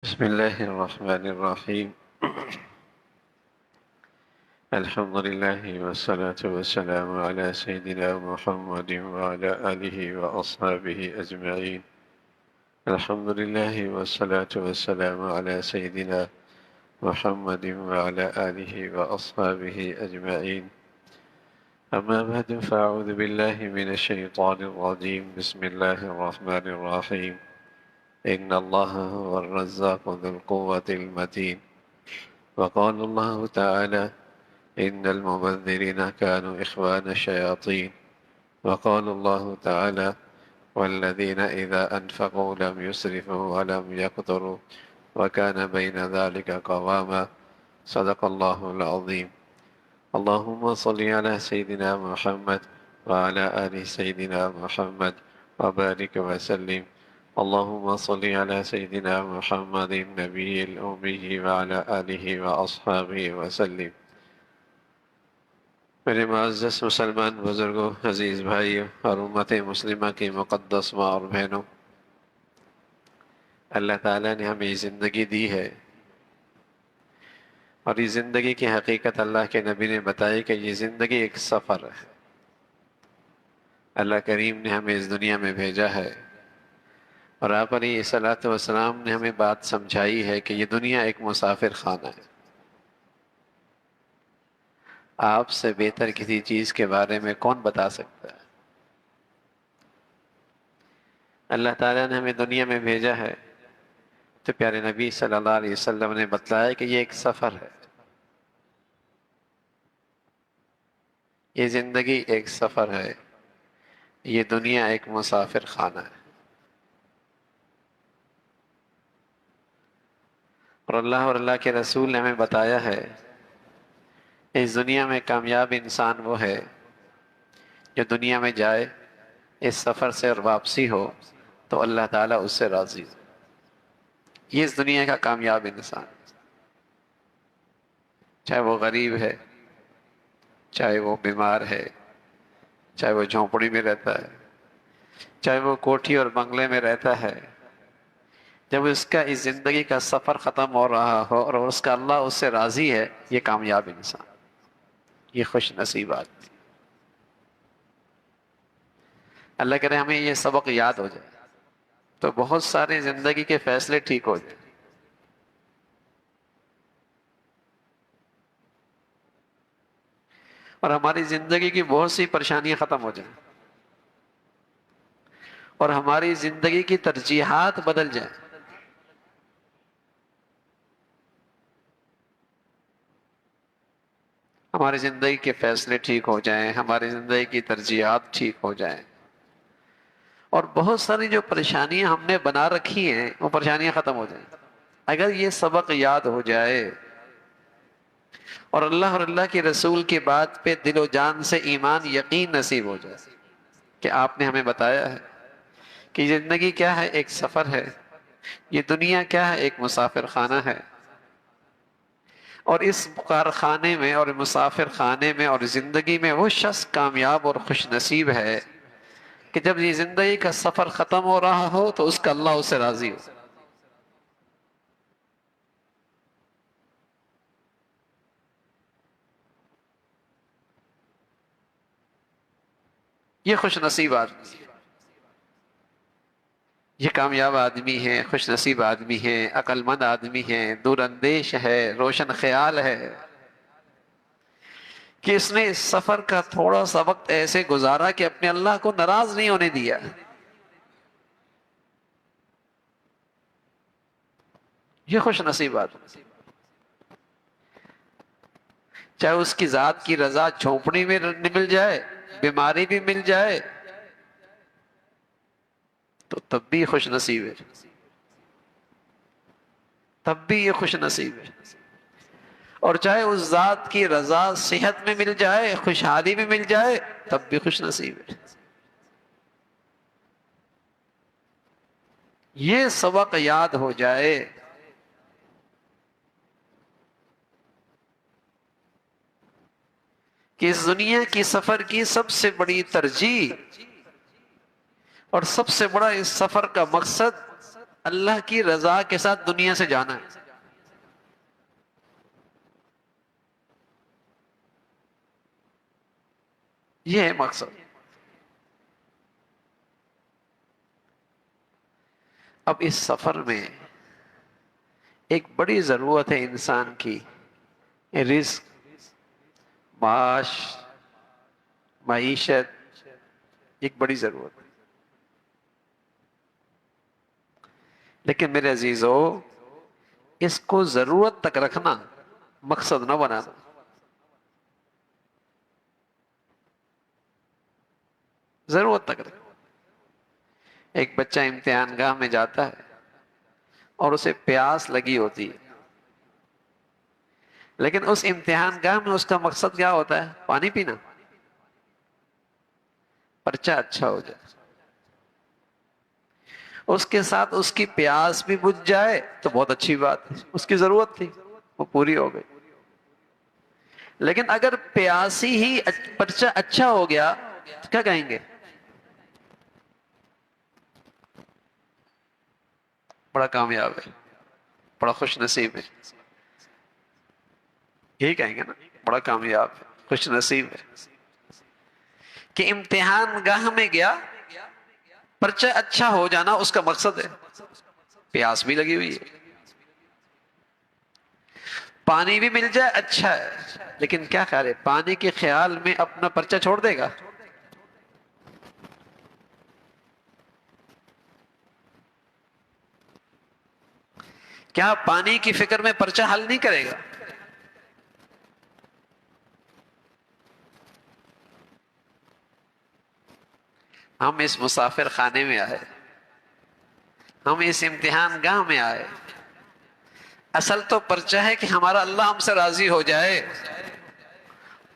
بسم الله الرحمن الرحيم. الحمد لله والصلاة والسلام على سيدنا محمد وعلى آله وأصحابه أجمعين. الحمد لله والصلاة والسلام على سيدنا محمد وعلى آله وأصحابه أجمعين. أما بعد فأعوذ بالله من الشيطان الرجيم. بسم الله الرحمن الرحيم. إن الله هو الرزاق ذو القوة المتين. وقال الله تعالى إن المبذرين كانوا إخوان الشياطين. وقال الله تعالى والذين إذا أنفقوا لم يسرفوا ولم يقتروا وكان بين ذلك قواما. صدق الله العظيم. اللهم صل على سيدنا محمد وعلى آل سيدنا محمد وبارك وسلم. اللهم صل على سيدنا محمد النبي الأمي وعلى آله وأصحابه وسلم. میرے معزز مسلمان بزرگوں، عزیز بھائیوں اور امت مسلمہ کی مقدس ماں اور بہنوں، اللہ تعالیٰ نے ہمیں زندگی دی ہے، اور یہ زندگی کی حقیقت اللہ کے نبی نے بتائی کہ یہ زندگی ایک سفر ہے۔ اللہ کریم نے ہمیں اس دنیا میں بھیجا ہے، اور آپ علیہ الصلوۃ والسلام نے ہمیں بات سمجھائی ہے کہ یہ دنیا ایک مسافر خانہ ہے۔ آپ سے بہتر کسی چیز کے بارے میں کون بتا سکتا ہے؟ اللہ تعالیٰ نے ہمیں دنیا میں بھیجا ہے تو پیارے نبی صلی اللہ علیہ وسلم نے بتلایا کہ یہ ایک سفر ہے، یہ زندگی ایک سفر ہے، یہ دنیا ایک مسافر خانہ ہے۔ اور اللہ کے رسول نے ہمیں بتایا ہے اس دنیا میں کامیاب انسان وہ ہے جو دنیا میں جائے، اس سفر سے اور واپسی ہو تو اللہ تعالیٰ اس سے راضی ہو۔ یہ اس دنیا کا کامیاب انسان، چاہے وہ غریب ہے، چاہے وہ بیمار ہے، چاہے وہ جھونپڑی میں رہتا ہے، چاہے وہ کوٹھی اور بنگلے میں رہتا ہے، جب اس کا اس زندگی کا سفر ختم ہو رہا ہو اور اس کا اللہ اس سے راضی ہے، یہ کامیاب انسان، یہ خوش نصیب آدمی۔ اللہ کرے ہمیں یہ سبق یاد ہو جائے تو بہت سارے زندگی کے فیصلے ٹھیک ہو جائیں، اور ہماری زندگی کی بہت سی پریشانیاں ختم ہو جائیں، اور ہماری زندگی کی ترجیحات بدل جائیں۔ ہماری زندگی کے فیصلے ٹھیک ہو جائیں، ہماری زندگی کی ترجیحات ٹھیک ہو جائیں، اور بہت ساری جو پریشانیاں ہم نے بنا رکھی ہیں وہ پریشانیاں ختم ہو جائیں۔ اگر یہ سبق یاد ہو جائے اور اللہ کے رسول کی بات پہ دل و جان سے ایمان یقین نصیب ہو جائے کہ آپ نے ہمیں بتایا ہے کہ زندگی کیا ہے، ایک سفر ہے، یہ دنیا کیا ہے، ایک مسافر خانہ ہے، اور اس کارخانے میں اور مسافر خانے میں اور زندگی میں وہ شخص کامیاب اور خوش نصیب ہے کہ جب یہ زندگی کا سفر ختم ہو رہا ہو تو اس کا اللہ اس سے راضی ہو۔ یہ خوش نصیب آدمی ہے، یہ کامیاب آدمی ہے، خوش نصیب آدمی ہے، عقل مند آدمی ہے، دور اندیش ہے، روشن خیال ہے کہ اس نے اس سفر کا تھوڑا سا وقت ایسے گزارا کہ اپنے اللہ کو ناراض نہیں ہونے دیا۔ یہ خوش نصیب آدمی، چاہے اس کی ذات کی رضا جھونپڑی میں مل جائے، بیماری بھی مل جائے تو تب بھی خوش نصیب ہے، تب بھی یہ خوش نصیب ہے، اور چاہے اس ذات کی رضا صحت میں مل جائے، خوشحالی میں مل جائے، تب بھی خوش نصیب ہے۔ یہ سبق یاد ہو جائے کہ اس دنیا کی سفر کی سب سے بڑی ترجیح اور سب سے بڑا اس سفر کا مقصد اللہ کی رضا کے ساتھ دنیا سے جانا ہے. یہ ہے مقصد. اب اس سفر میں ایک بڑی ضرورت ہے انسان کی، رزق، معاش، معیشت، ایک بڑی ضرورت ہے. لیکن میرے عزیزو، اس کو ضرورت تک رکھنا، مقصد نہ بنانا. ضرورت تک رکھنا. ایک بچہ امتحان گاہ میں جاتا ہے اور اسے پیاس لگی ہوتی ہے، لیکن اس امتحان گاہ میں اس کا مقصد کیا ہوتا ہے؟ پانی پینا، پرچہ اچھا ہو جائے. اس کے ساتھ اس کی پیاس بھی بجھ جائے تو بہت اچھی بات ہے، اس کی ضرورت تھی، وہ پوری ہو گئی. لیکن اگر پیاسی ہی پرچہ اچھا ہو گیا تو کیا کہیں گے؟ بڑا کامیاب ہے، بڑا خوش نصیب ہے. یہی کہیں گے نا، بڑا کامیاب ہے، خوش نصیب ہے کہ امتحان گاہ میں گیا، پرچہ اچھا ہو جانا اس کا مقصد ہے. پیاس بھی لگی ہوئی ہے، پانی بھی مل جائے اچھا ہے، لیکن کیا خیال ہے پانی کے خیال میں اپنا پرچہ چھوڑ دے گا؟ کیا پانی کی فکر میں پرچہ حل نہیں کرے گا؟ ہم اس مسافر خانے میں آئے، ہم اس امتحان گاہ میں آئے، اصل تو پرچہ ہے کہ ہمارا اللہ ہم سے راضی ہو جائے،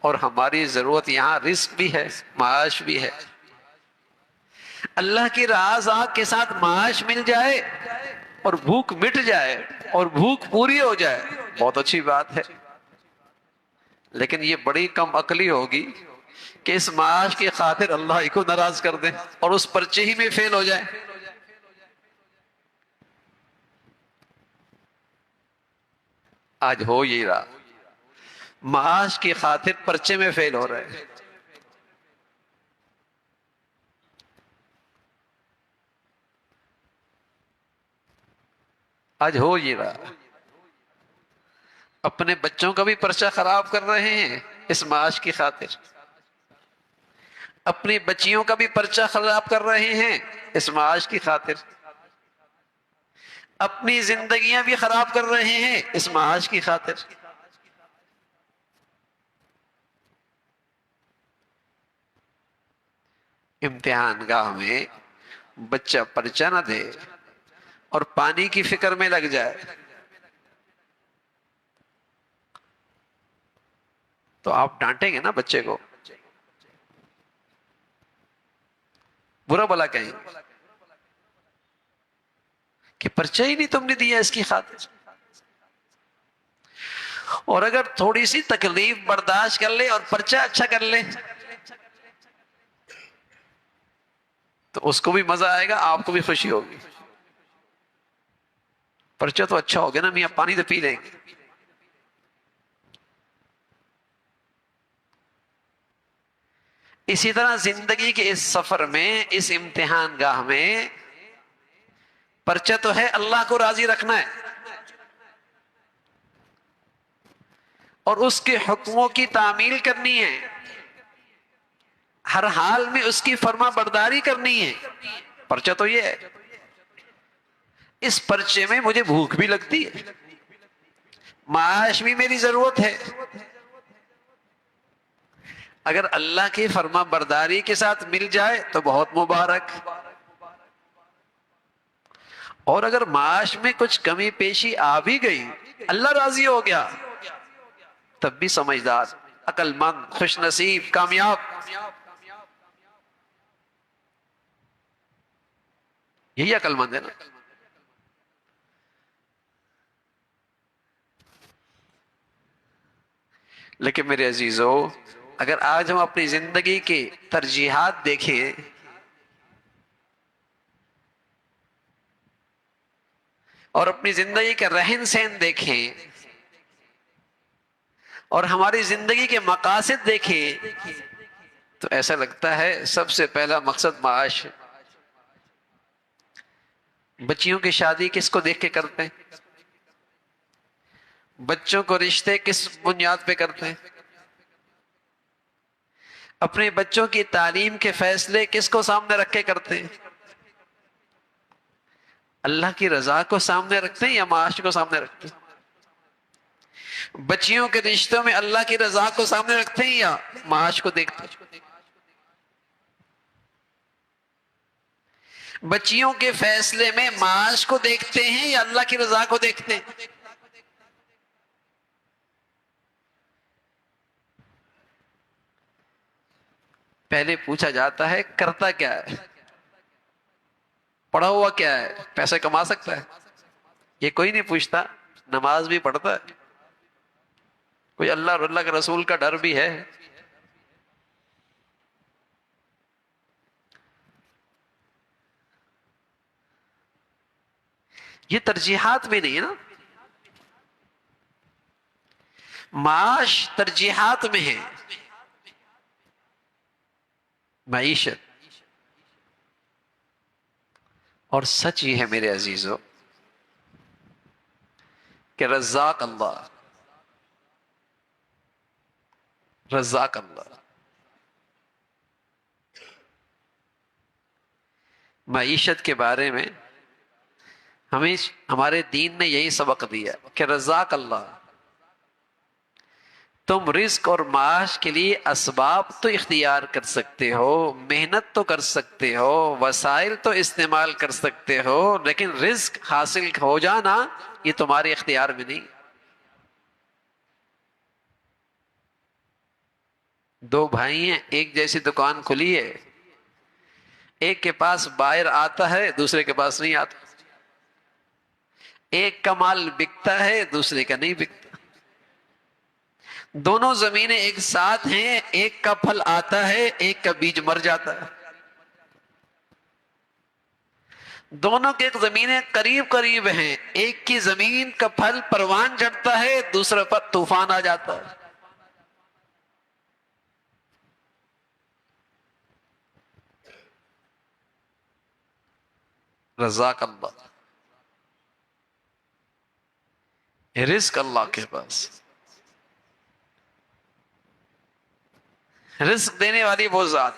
اور ہماری ضرورت یہاں رزق بھی ہے، معاش بھی ہے. اللہ کی رضا کے ساتھ معاش مل جائے اور بھوک مٹ جائے اور بھوک پوری ہو جائے، بہت اچھی بات ہے. لیکن یہ بڑی کم عقلی ہوگی کہ اس معاش کی خاطر اللہ ہی کو ناراض کر دیں اور اس پرچے ہی میں فیل ہو جائے. آج ہو یہ رہا، معاش کی خاطر پرچے میں فیل ہو رہے ہیں. آج ہو یہ رہا، اپنے بچوں کا بھی پرچہ خراب کر رہے ہیں اس معاش کی خاطر، اپنی بچیوں کا بھی پرچہ خراب کر رہے ہیں اس معاش کی خاطر، اپنی زندگیاں بھی خراب کر رہے ہیں اس معاش کی خاطر. امتحان گاہ میں بچہ پرچہ نہ دے اور پانی کی فکر میں لگ جائے تو آپ ڈانٹیں گے نا بچے کو، برا بلا کہیں گے کہ پرچہ ہی نہیں تم نے دیا اس کی خاطر. اور اگر تھوڑی سی تکلیف برداشت کر لے اور پرچہ اچھا کر لے تو اس کو بھی مزہ آئے گا، آپ کو بھی خوشی ہوگی. پرچہ تو اچھا ہو گیا نا میاں، پانی تو پی لیں گے. اسی طرح زندگی کے اس سفر میں، اس امتحان گاہ میں، پرچہ تو ہے اللہ کو راضی رکھنا ہے اور اس کے حکموں کی تعمیل کرنی ہے، ہر حال میں اس کی فرما برداری کرنی ہے. پرچہ تو یہ ہے. اس پرچے میں مجھے بھوک بھی لگتی ہے، معاش بھی میری ضرورت ہے. اگر اللہ کی فرما برداری کے ساتھ مل جائے تو بہت مبارک، اور اگر معاش میں کچھ کمی پیشی آ بھی گئی، اللہ راضی ہو گیا، تب بھی سمجھدار، عقل مند، خوش نصیب، کامیاب. یہی عقل مند ہے نا. لیکن میرے عزیزو، اگر آج ہم اپنی زندگی کی ترجیحات دیکھیں اور اپنی زندگی کا رہن سہن دیکھیں اور ہماری زندگی کے مقاصد دیکھیں تو ایسا لگتا ہے سب سے پہلا مقصد معاش ہے۔ بچیوں کی شادی کس کو دیکھ کے کرتے ہیں؟ بچوں کو رشتے کس بنیاد پہ کرتے ہیں؟ اپنے بچوں کی تعلیم کے فیصلے کس کو سامنے رکھ کے کرتے ہیں؟ اللہ کی رضا کو سامنے رکھتے ہیں یا معاش کو سامنے رکھتے ہیں؟ بچیوں کے رشتوں میں اللہ کی رضا کو سامنے رکھتے ہیں یا معاش کو دیکھتے ہیں؟ بچیوں کے فیصلے میں معاش کو دیکھتے ہیں یا اللہ کی رضا کو دیکھتے ہیں؟ پہلے پوچھا جاتا ہے کرتا کیا ہے، پڑھا ہوا کیا ہے، پیسے کما سکتا ہے؟ یہ کوئی نہیں پوچھتا۔ نماز بھی پڑھتا ہے، کوئی اللہ اور اللہ کے رسول کا ڈر بھی ہے؟ یہ ترجیحات میں نہیں ہے نا، معاش ترجیحات میں ہے، معیشت۔ اور سچ یہ ہے میرے عزیزو کہ رزاق اللہ، رزاق اللہ معیشت کے بارے میں ہمیں ہمارے دین نے یہی سبق دیا کہ رزاق اللہ، تم رزق اور معاش کے لیے اسباب تو اختیار کر سکتے ہو، محنت تو کر سکتے ہو، وسائل تو استعمال کر سکتے ہو، لیکن رزق حاصل ہو جانا یہ تمہارے اختیار میں نہیں۔ دو بھائی ہیں، ایک جیسی دکان کھلی ہے، ایک کے پاس بائر آتا ہے دوسرے کے پاس نہیں آتا، ایک کا مال بکتا ہے دوسرے کا نہیں بکتا، دونوں زمینیں ایک ساتھ ہیں، ایک کا پھل آتا ہے ایک کا بیج مر جاتا ہے، دونوں کے زمینیں قریب قریب ہیں، ایک کی زمین کا پھل پروان چڑھتا ہے دوسرے پر طوفان آ جاتا ہے۔ رزاق اللہ، رزق اللہ کے پاس، رزق دینے والی وہ ذات،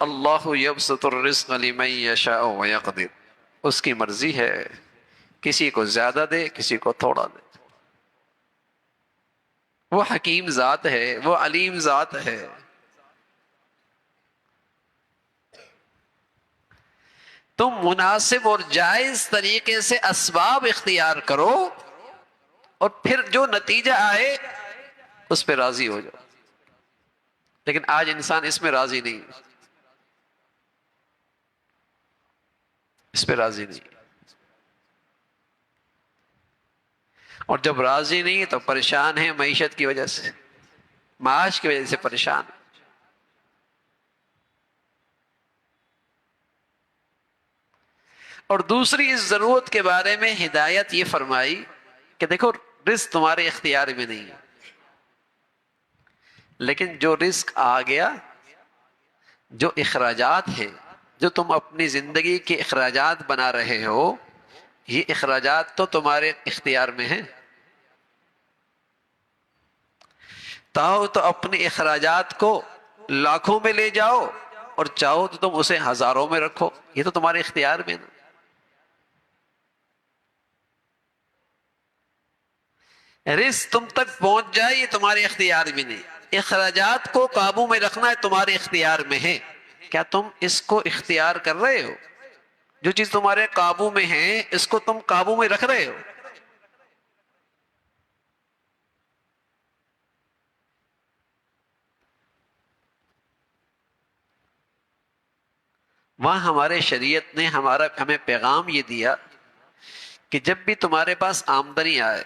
اللہ یبسط الرزق لمن یشاء ویقدر، اس کی مرضی ہے، کسی کو زیادہ دے کسی کو تھوڑا دے، وہ حکیم ذات ہے، وہ علیم ذات ہے۔ تم مناسب اور جائز طریقے سے اسباب اختیار کرو اور پھر جو نتیجہ آئے اس پہ راضی ہو جاؤ، لیکن آج انسان اس میں راضی نہیں، اس پہ راضی نہیں، اور جب راضی نہیں تو پریشان ہے معیشت کی وجہ سے، معاش کی وجہ سے پریشان۔ اور دوسری اس ضرورت کے بارے میں ہدایت یہ فرمائی کہ دیکھو رزق تمہارے اختیار میں نہیں ہے، لیکن جو رزق آ گیا، جو اخراجات ہیں، جو تم اپنی زندگی کے اخراجات بنا رہے ہو، یہ اخراجات تو تمہارے اختیار میں ہیں، چاہو تو اپنے اخراجات کو لاکھوں میں لے جاؤ اور چاہو تو تم اسے ہزاروں میں رکھو، یہ تو تمہارے اختیار میں نا۔ رزق تم تک پہنچ جائے یہ تمہارے اختیار میں نہیں، اخراجات کو قابو میں رکھنا ہے تمہارے اختیار میں ہے۔ کیا تم اس کو اختیار کر رہے ہو؟ جو چیز تمہارے قابو میں ہے اس کو تم قابو میں رکھ رہے ہو؟ وہاں ہمارے شریعت نے ہمیں پیغام یہ دیا کہ جب بھی تمہارے پاس آمدنی آئے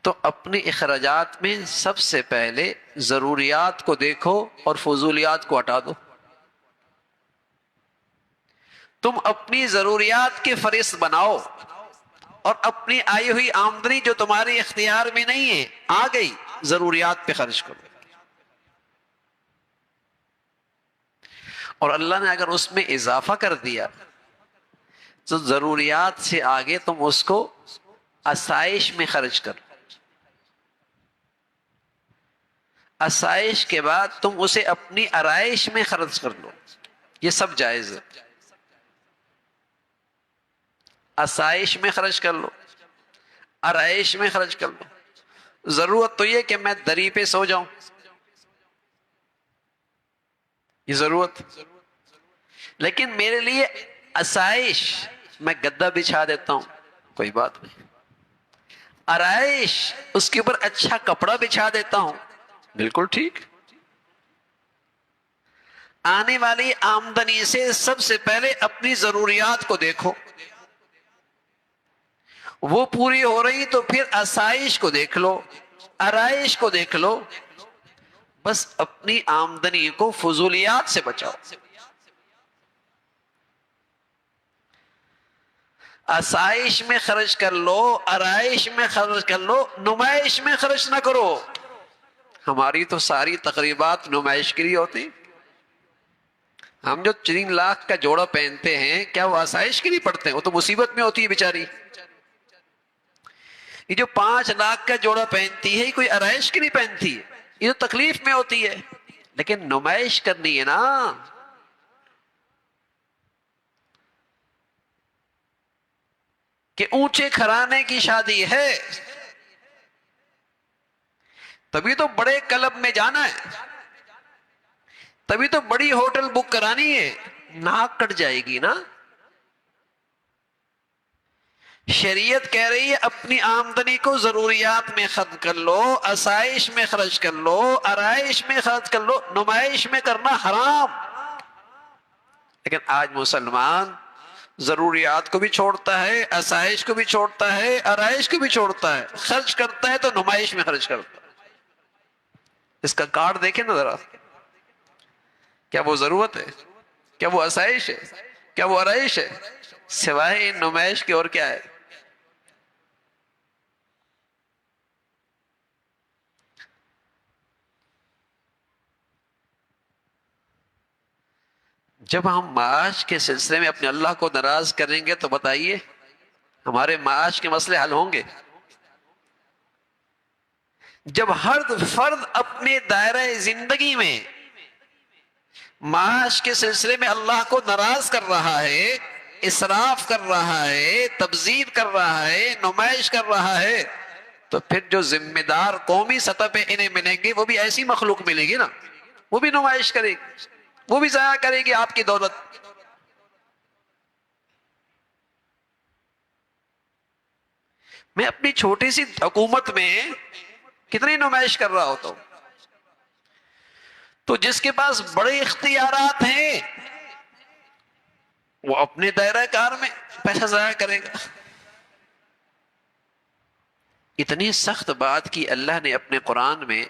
تو اپنے اخراجات میں سب سے پہلے ضروریات کو دیکھو اور فضولیات کو ہٹا دو۔ تم اپنی ضروریات کے فہرست بناؤ اور اپنی آئی ہوئی آمدنی جو تمہارے اختیار میں نہیں ہے آ گئی ضروریات پہ خرچ کرو. اور اللہ نے اگر اس میں اضافہ کر دیا تو ضروریات سے آگے تم اس کو آسائش میں خرچ کرو. آسائش کے بعد تم اسے اپنی آرائش میں خرچ کر لو. یہ سب جائز ہے. آسائش میں خرچ کر لو، آرائش میں خرچ کر لو. ضرورت تو یہ کہ میں دری پہ سو جاؤں، یہ ضرورت. لیکن میرے لیے آسائش میں گدا بچھا دیتا ہوں، کوئی بات نہیں. آرائش اس کے اوپر اچھا کپڑا بچھا دیتا ہوں، بالکل ٹھیک. آنے والی آمدنی سے سب سے پہلے اپنی ضروریات کو دیکھو، وہ پوری ہو رہی تو پھر آسائش کو دیکھ لو، آرائش کو دیکھ لو. بس اپنی آمدنی کو فضولیات سے بچاؤ. آسائش میں خرچ کر لو، آرائش میں خرچ کر لو، نمائش میں خرچ نہ کرو. ہماری تو ساری تقریبات نمائش کے لیے ہوتی. ہم جو 3 لاکھ کا جوڑا پہنتے ہیں کیا وہ آسائش کے لیے پڑتے ہیں؟ وہ تو مصیبت میں ہوتی ہے بیچاری. یہ جو 5 لاکھ کا جوڑا پہنتی ہے یہ کوئی آرائش کے لیے پہنتی ہے، یہ تو تکلیف میں ہوتی ہے. لیکن نمائش کرنی ہے نا. کہ اونچے گھرانے کی شادی ہے تبھی تو بڑے کلب میں جانا ہے، تبھی تو بڑی ہوٹل بک کرانی ہے. ناک کٹ جائے گی نا. شریعت کہہ رہی ہے اپنی آمدنی کو ضروریات میں خرچ کر لو، آسائش میں خرچ کر لو، آرائش میں خرچ کر لو. نمائش میں کرنا حرام. لیکن آج مسلمان ضروریات کو بھی چھوڑتا ہے، آسائش کو بھی چھوڑتا ہے، آرائش کو بھی چھوڑتا ہے، خرچ کرتا ہے تو نمائش میں خرچ کرتا ہے. اس کا کارڈ دیکھیں نا ذرا. کیا وہ ضرورت ہے؟ کیا وہ آسائش ہے؟ کیا وہ آرائش ہے؟ سوائے ان نمائش کے اور کیا ہے؟ جب ہم معاش کے سلسلے میں اپنے اللہ کو ناراض کریں گے تو بتائیے ہمارے معاش کے مسئلے حل ہوں گے؟ جب ہر فرد اپنے دائرہ زندگی میں معاش کے سلسلے میں اللہ کو ناراض کر رہا ہے، اسراف کر رہا ہے، تبذیر کر رہا ہے، نمائش کر رہا ہے، تو پھر جو ذمہ دار قومی سطح پہ انہیں ملیں گے وہ بھی ایسی مخلوق ملے گی نا. وہ بھی نمائش کرے گی، وہ بھی ضائع کرے گی آپ کی دولت. میں اپنی چھوٹی سی حکومت میں کتنی نمائش کر رہا ہوتا ہوں. تو جس کے پاس بڑے اختیارات ہیں وہ اپنے دائرہ کار میں پیسہ ضائع کرے گا. اتنی سخت بات کی اللہ نے اپنے قرآن میں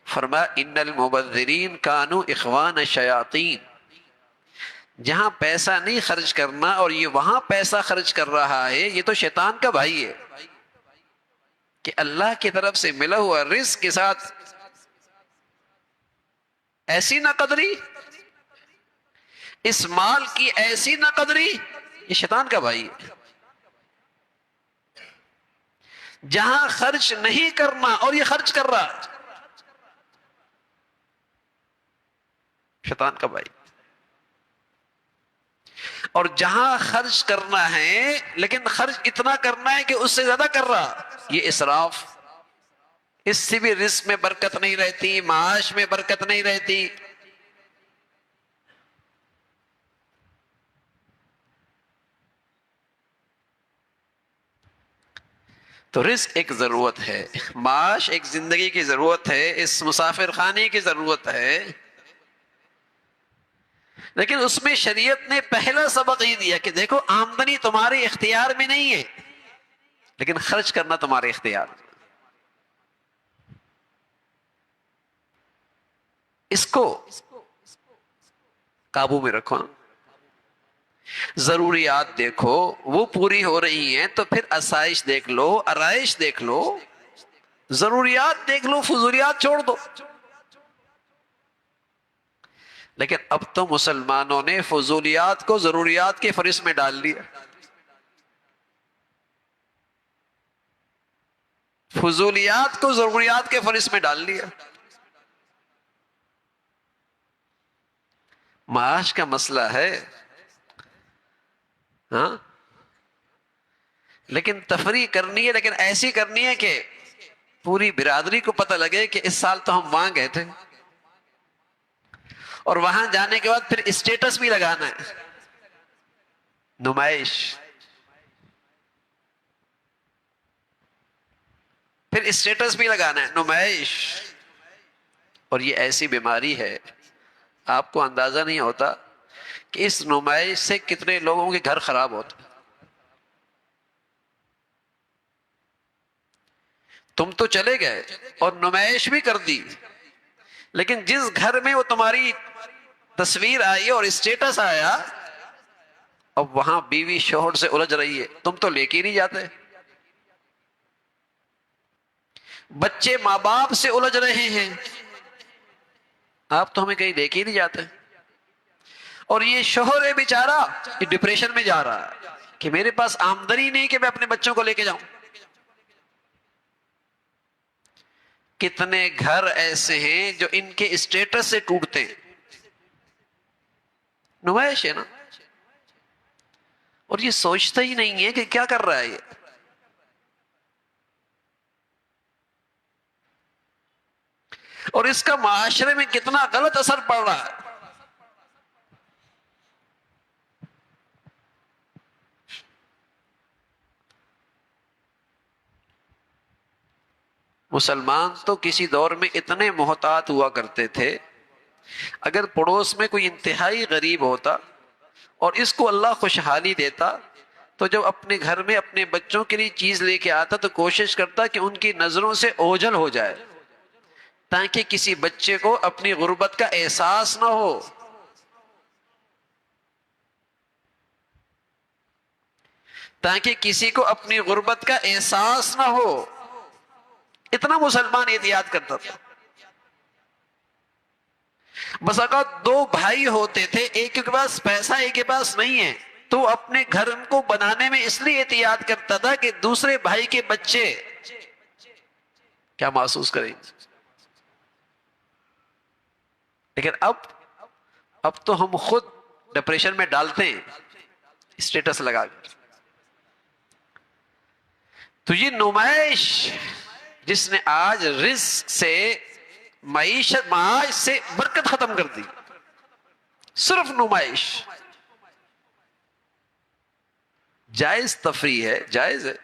فرمایا ان المبذرین کانوا اخوان الشیاطین. جہاں پیسہ نہیں خرچ کرنا اور یہ وہاں پیسہ خرچ کر رہا ہے یہ تو شیطان کا بھائی ہے. کہ اللہ کی طرف سے ملا ہوا رزق کے ساتھ ایسی نہ قدری، اس مال کی ایسی نہ قدری، یہ شیطان کا بھائی ہے. جہاں خرچ نہیں کرنا اور یہ خرچ کر رہا، شیطان کا بھائی. اور جہاں خرچ کرنا ہے لیکن خرچ اتنا کرنا ہے کہ اس سے زیادہ کر رہا، یہ اسراف. اس سے بھی رزق میں برکت نہیں رہتی، معاش میں برکت نہیں رہتی. تو رزق ایک ضرورت ہے، معاش ایک زندگی کی ضرورت ہے، اس مسافر خانے کی ضرورت ہے. لیکن اس میں شریعت نے پہلا سبق یہ دیا کہ دیکھو آمدنی تمہارے اختیار میں نہیں ہے لیکن خرچ کرنا تمہارے اختیار میں. اس کو قابو میں رکھو نا. ضروریات دیکھو وہ پوری ہو رہی ہیں تو پھر آسائش دیکھ لو، آرائش دیکھ لو، ضروریات دیکھ لو، فضولیات چھوڑ دو۔ لیکن اب تو مسلمانوں نے فضولیات کو ضروریات کے فہرست میں ڈال دیا، فضولیات کو ضروریات کے فہرست میں ڈال دیا۔ معاش کا مسئلہ ہے، ہاں، لیکن تفریح کرنی ہے، لیکن ایسی کرنی ہے کہ پوری برادری کو پتہ لگے کہ اس سال تو ہم وہاں گئے تھے، اور وہاں جانے کے بعد پھر اسٹیٹس بھی لگانا ہے، نمائش، پھر اسٹیٹس بھی لگانا ہے، نمائش۔ اور یہ ایسی بیماری ہے آپ کو اندازہ نہیں ہوتا کہ اس نمائش سے کتنے لوگوں کے گھر خراب ہوتے۔ تم تو چلے گئے اور نمائش بھی کر دی، لیکن جس گھر میں وہ تمہاری تصویر آئی اور اسٹیٹس آیا، اب وہاں بیوی شوہر سے الجھ رہی ہے، تم تو لے کے نہیں جاتے، بچے ماں باپ سے الجھ رہے ہیں، آپ تو ہمیں کہیں لے کے نہیں جاتے، اور یہ شوہر ہے بیچارہ، یہ ڈپریشن میں جا رہا ہے کہ میرے پاس آمدنی نہیں کہ میں اپنے بچوں کو لے کے جاؤں۔ کتنے گھر ایسے ہیں جو ان کے اسٹیٹس سے ٹوٹتے ہیں، نمائش ہے نا، اور یہ سوچتا ہی نہیں ہے کہ کیا کر رہا ہے یہ۔ اور اس کا معاشرے میں کتنا غلط اثر پڑ رہا ہے۔ مسلمان تو کسی دور میں اتنے محتاط ہوا کرتے تھے، اگر پڑوس میں کوئی انتہائی غریب ہوتا اور اس کو اللہ خوشحالی دیتا تو جب اپنے گھر میں اپنے بچوں کے لیے چیز لے کے آتا تو کوشش کرتا کہ ان کی نظروں سے اوجھل ہو جائے، تاکہ کسی بچے کو اپنی غربت کا احساس نہ ہو، تاکہ کسی کو اپنی غربت کا احساس نہ ہو۔ اتنا مسلمان احتیاط کرتا تھا۔ بس اگر دو بھائی ہوتے تھے، ایک کے پاس پیسہ ایک کے پاس نہیں ہے، تو اپنے گھر کو بنانے میں اس لیے احتیاط کرتا تھا کہ دوسرے بھائی کے بچے کیا محسوس کریں گے۔ لیکن اب تو ہم خود ڈپریشن میں ڈالتے ہیں اسٹیٹس لگا کر۔ تو یہ نمائش جس نے آج رزق سے، معاش سے برکت ختم کر دی، صرف نمائش۔ جائز تفریح ہے، جائز ہے،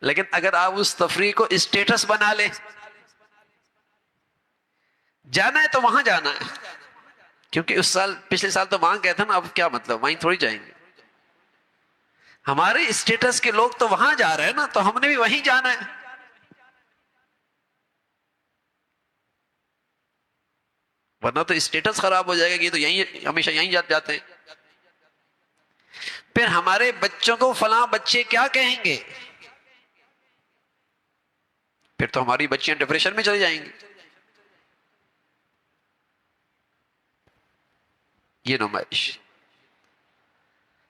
لیکن اگر آپ اس تفریح کو اسٹیٹس بنا لیں، جانا ہے تو وہاں جانا ہے، کیونکہ اس سال پچھلے سال تو وہاں گئے تھے نا، اب کیا مطلب وہیں تھوڑی جائیں گے۔ ہمارے اسٹیٹس کے لوگ تو وہاں جا رہے ہیں نا، تو ہم نے بھی وہیں جانا ہے۔ ورنہ تو اسٹیٹس خراب ہو جائے گا، یہ تو یہیں ہمیشہ یہیں جاتے ہیں۔ پھر ہمارے بچوں کو فلاں بچے کیا کہیں گے، پھر تو ہماری بچیاں ڈپریشن میں چلی جائیں گی۔ یہ نمائش،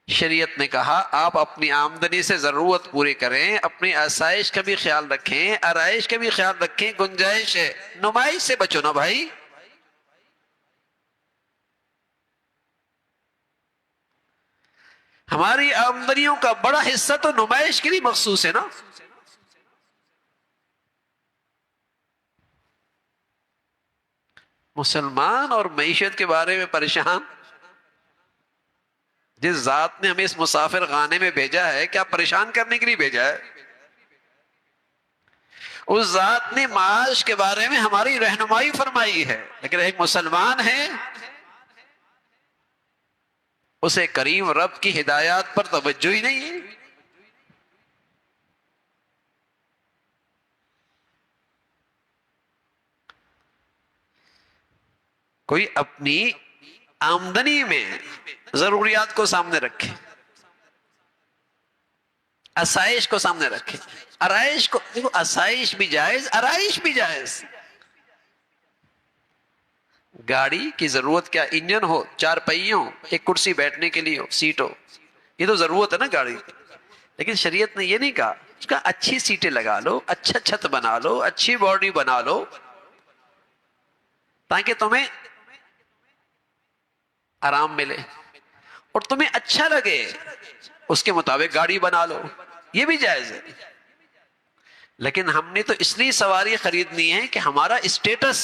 شریعت نے کہا آپ اپنی آمدنی سے ضرورت پوری کریں، اپنی آسائش کا بھی خیال رکھیں، آرائش کا بھی خیال رکھیں، گنجائش ہے، نمائش سے بچو نا بھائی۔ ہماری آمدنیوں کا بڑا حصہ تو نمائش کے لیے مخصوص ہے نا۔ مسلمان اور معیشت کے بارے میں پریشان، جس ذات نے ہمیں اس مسافر خانے میں بھیجا ہے، کیا پریشان کرنے کے لیے بھیجا ہے؟ اس ذات نے معاش کے بارے میں ہماری رہنمائی فرمائی ہے، لیکن ایک مسلمان ہے، اسے کریم رب کی ہدایات پر توجہ ہی نہیں ہے۔ کوئی اپنی آمدنی میں ضروریات کو سامنے رکھے، آسائش کو سامنے رکھے، آرائش کو دیکھو، آسائش بھی جائز، آرائش بھی جائز۔ گاڑی کی ضرورت کیا؟ انجن ہو، چار پہیے ہو، ایک کرسی بیٹھنے کے لیے ہو، سیٹ ہو، یہ تو ضرورت ہے نا گاڑی کی۔ لیکن شریعت نے یہ نہیں کہا، اس کا اچھی سیٹیں لگا لو، اچھا چھت بنا لو، اچھی باڈی بنا لو، تاکہ تمہیں آرام ملے اور تمہیں اچھا لگے، اس کے مطابق گاڑی بنا لو، یہ بھی جائز ہے۔ لیکن ہم نے تو اس لیے سواری خریدنی ہے کہ ہمارا اسٹیٹس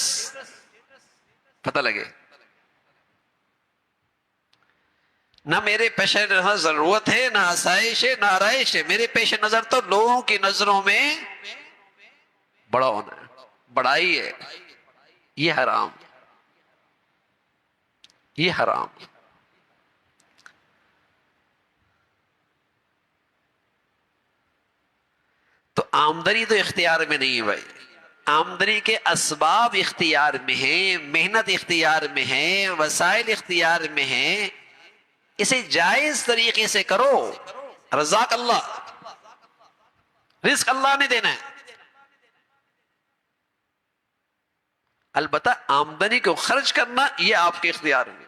پتہ لگے، نہ میرے پیش نظر ضرورت ہے، نہ آسائش ہے، نہ آرائش ہے، میرے پیش نظر تو لوگوں کی نظروں میں بڑا ہونا ہے، بڑائی ہے۔ یہ حرام، یہ حرام۔ تو آمدنی تو اختیار میں نہیں ہے بھائی، آمدنی کے اسباب اختیار میں ہیں، محنت اختیار میں ہے، وسائل اختیار میں ہیں، اسے جائز طریقے سے کرو۔ رزاق اللہ، رزق اللہ نے دینا ہے، البتہ آمدنی کو خرچ کرنا یہ آپ کے اختیار میں۔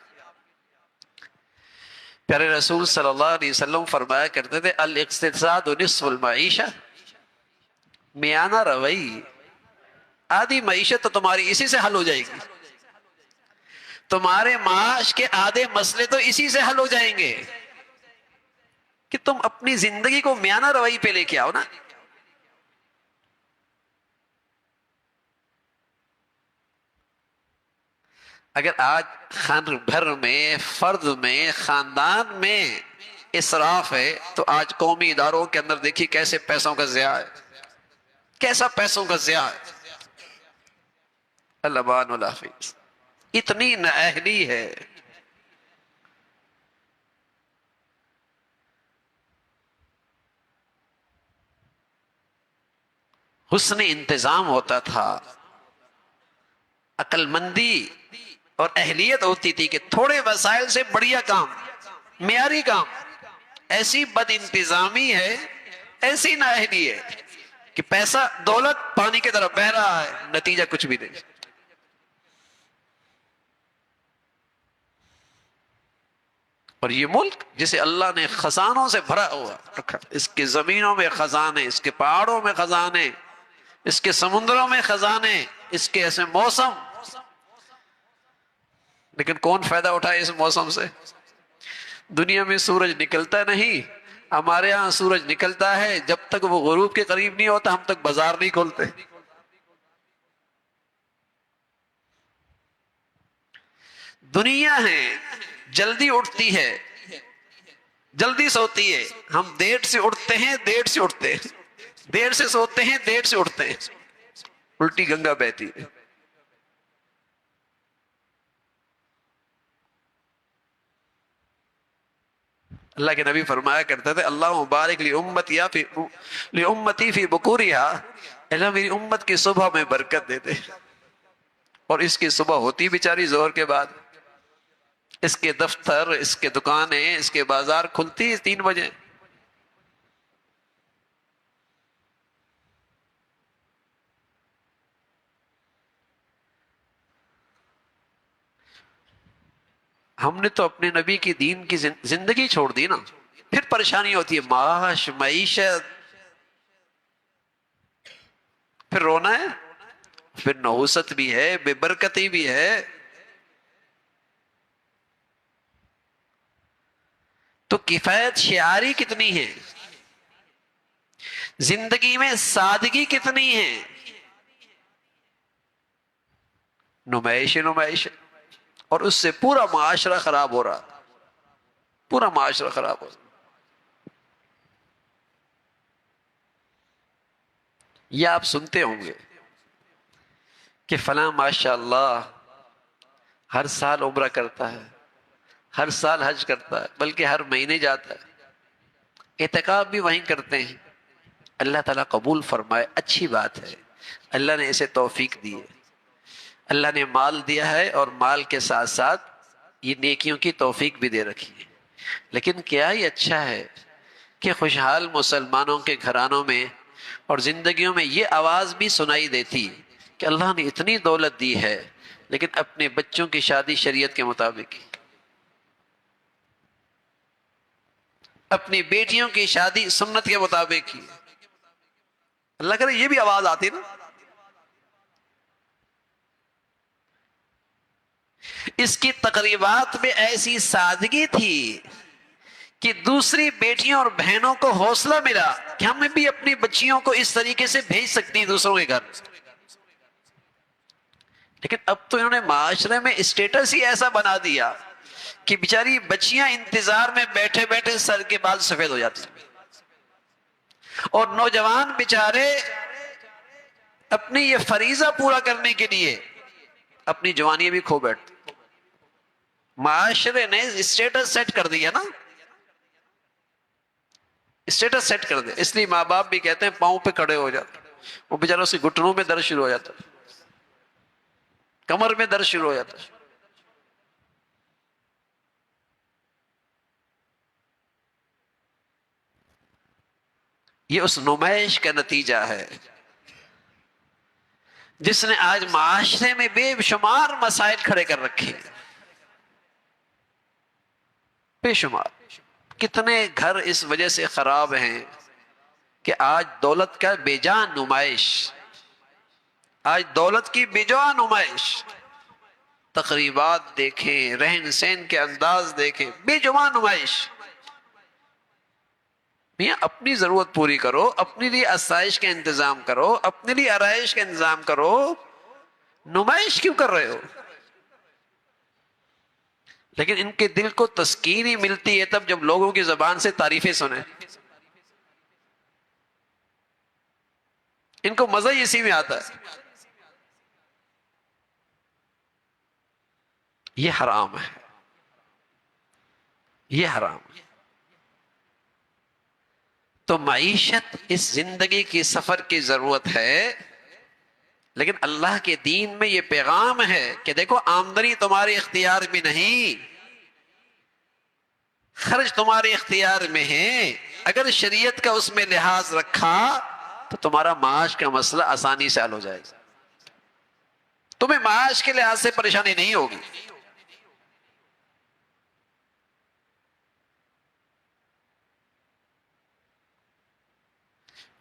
پیارے رسول صلی اللہ علیہ وسلم فرمایا کرتے تھے، الاقتصاد نصف المعیشہ، میانہ روی، آدھی معیشت تو تمہاری اسی سے حل ہو جائے گی، تمہارے معاش کے آدھے مسئلے تو اسی سے حل ہو جائیں گے کہ تم اپنی زندگی کو میانہ روی پہ لے کے آؤ نا۔ اگر آج خاندان بھر میں، فرد میں، خاندان میں اسراف ہے، تو آج قومی اداروں کے اندر دیکھیے کیسے پیسوں کا ضیاع ہے، کیسا پیسوں کا ضیاع ہے۔ اللہ بان الحافظ، اتنی نااہلی ہے۔ حسن انتظام ہوتا تھا، عقل مندی اور اہلیت ہوتی تھی کہ تھوڑے وسائل سے بڑھیا کام، معیاری کام۔ ایسی بد انتظامی ہے، ایسی نااہلی ہے کہ پیسہ، دولت پانی کی طرف بہہ رہا ہے، نتیجہ کچھ بھی نہیں۔ اور یہ ملک جسے اللہ نے خزانوں سے بھرا ہوا رکھا، اس کے زمینوں میں خزانے، اس کے پہاڑوں میں خزانے، اس کے سمندروں میں خزانے، اس کے ایسے موسم، لیکن کون فائدہ اٹھائے اس موسم سے؟ دنیا میں سورج نکلتا نہیں، ہمارے ہاں سورج نکلتا ہے، جب تک وہ غروب کے قریب نہیں ہوتا ہم تک بازار نہیں کھولتے۔ دنیا ہے جلدی اٹھتی ہے، جلدی سوتی ہے، ہم دیر سے اٹھتے ہیں، دیر سے اٹھتے ہیں، دیر سے سوتے ہیں، دیر سے اٹھتے ہیں، الٹی گنگا بہتی ہے۔ اللہ کے نبی فرمایا کرتے تھے، اللہ مبارک لامتی فی بکورہا، اللہ میری امت کی صبح میں برکت دے دے۔ اور اس کی صبح ہوتی بیچاری زہر کے بعد، اس کے دفتر، اس کے دکانیں، اس کے بازار کھلتی 3 بجے۔ ہم نے تو اپنے نبی کی دین کی زندگی چھوڑ دی نا، پھر پریشانی ہوتی ہے، معاش، معیشت، پھر رونا ہے، پھر نحوست بھی ہے، بے برکتی بھی ہے۔ تو کفایت شعاری کتنی ہے، زندگی میں سادگی کتنی ہے، نمائش نمائش، اور اس سے پورا معاشرہ خراب ہو رہا، پورا معاشرہ خراب ہو رہا۔ یہ آپ سنتے ہوں گے کہ فلاں ماشاء اللہ ہر سال عمرہ کرتا ہے، ہر سال حج کرتا ہے، بلکہ ہر مہینے جاتا ہے، اعتکاف بھی وہیں کرتے ہیں۔ اللہ تعالیٰ قبول فرمائے، اچھی بات ہے، اللہ نے اسے توفیق دی ہے، اللہ نے مال دیا ہے، اور مال کے ساتھ ساتھ یہ نیکیوں کی توفیق بھی دے رکھی ہے، لیکن کیا ہی اچھا ہے کہ خوشحال مسلمانوں کے گھرانوں میں اور زندگیوں میں یہ آواز بھی سنائی دیتی کہ اللہ نے اتنی دولت دی ہے لیکن اپنے بچوں کی شادی شریعت کے مطابق کی، اپنی بیٹیوں کی شادی سنت کے مطابق کی۔ اللہ کرے یہ بھی آواز آتی نا۔ اس کی تقریبات میں ایسی سادگی تھی کہ دوسری بیٹیوں اور بہنوں کو حوصلہ ملا کہ ہم بھی اپنی بچیوں کو اس طریقے سے بھیج سکتی دوسروں کے گھر۔ لیکن اب تو انہوں نے معاشرے میں اسٹیٹس ہی ایسا بنا دیا کہ بیچاری بچیاں انتظار میں بیٹھے بیٹھے سر کے بال سفید ہو جاتے ہیں، اور نوجوان بیچارے اپنی یہ فریضہ پورا کرنے کے لیے اپنی جوانی بھی کھو بیٹھتے۔ معاشرے نے اسٹیٹس سیٹ کر دیا نا، اسٹیٹس سیٹ کر دیا، اس لیے ماں باپ بھی کہتے ہیں پاؤں پہ کھڑے ہو جاتے، وہ بیچاروں سے گھٹنوں میں درد شروع ہو جاتا، کمر میں درد شروع ہو جاتا۔ یہ اس نمائش کا نتیجہ ہے جس نے آج معاشرے میں بے شمار مسائل کھڑے کر رکھے ہیں، بے شمار۔ کتنے گھر اس وجہ سے خراب ہیں کہ آج دولت کا بے جان نمائش، آج دولت کی بے جان نمائش، تقریبات دیکھیں، رہن سہن کے انداز دیکھیں، بے جان نمائش۔ میاں اپنی ضرورت پوری کرو، اپنے لیے آسائش کا انتظام کرو، اپنے لیے آرائش کا انتظام کرو، نمائش کیوں کر رہے ہو؟ لیکن ان کے دل کو تسکین ہی ملتی ہے تب جب لوگوں کی زبان سے تعریفیں سنیں، ان کو مزہ ہی اسی میں آتا ہے۔ یہ حرام ہے، یہ حرام ہے۔ تو معیشت اس زندگی کی سفر کی ضرورت ہے، لیکن اللہ کے دین میں یہ پیغام ہے کہ دیکھو آمدنی تمہارے اختیار میں نہیں، خرچ تمہارے اختیار میں ہے۔ اگر شریعت کا اس میں لحاظ رکھا تو تمہارا معاش کا مسئلہ آسانی سے حل ہو جائے گا، تمہیں معاش کے لحاظ سے پریشانی نہیں ہوگی۔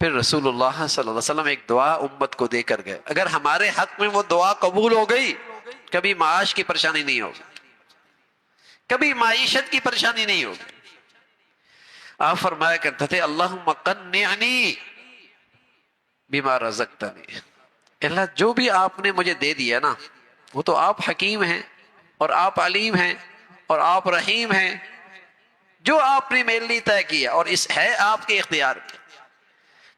پھر رسول اللہ صلی اللہ علیہ وسلم ایک دعا امت کو دے کر گئے، اگر ہمارے حق میں وہ دعا قبول ہو گئی کبھی معاش کی پریشانی نہیں ہوگی، کبھی معیشت کی پریشانی نہیں ہوگی۔ آپ فرمایا کرتے تھے اللہم قنعنی بما رزقتنی، اللہ جو بھی آپ نے مجھے دے دیا نا، وہ تو آپ حکیم ہیں اور آپ علیم ہیں اور آپ رحیم ہیں، جو آپ نے میرے لیے طے کیا اور اس ہے آپ کے اختیار میں،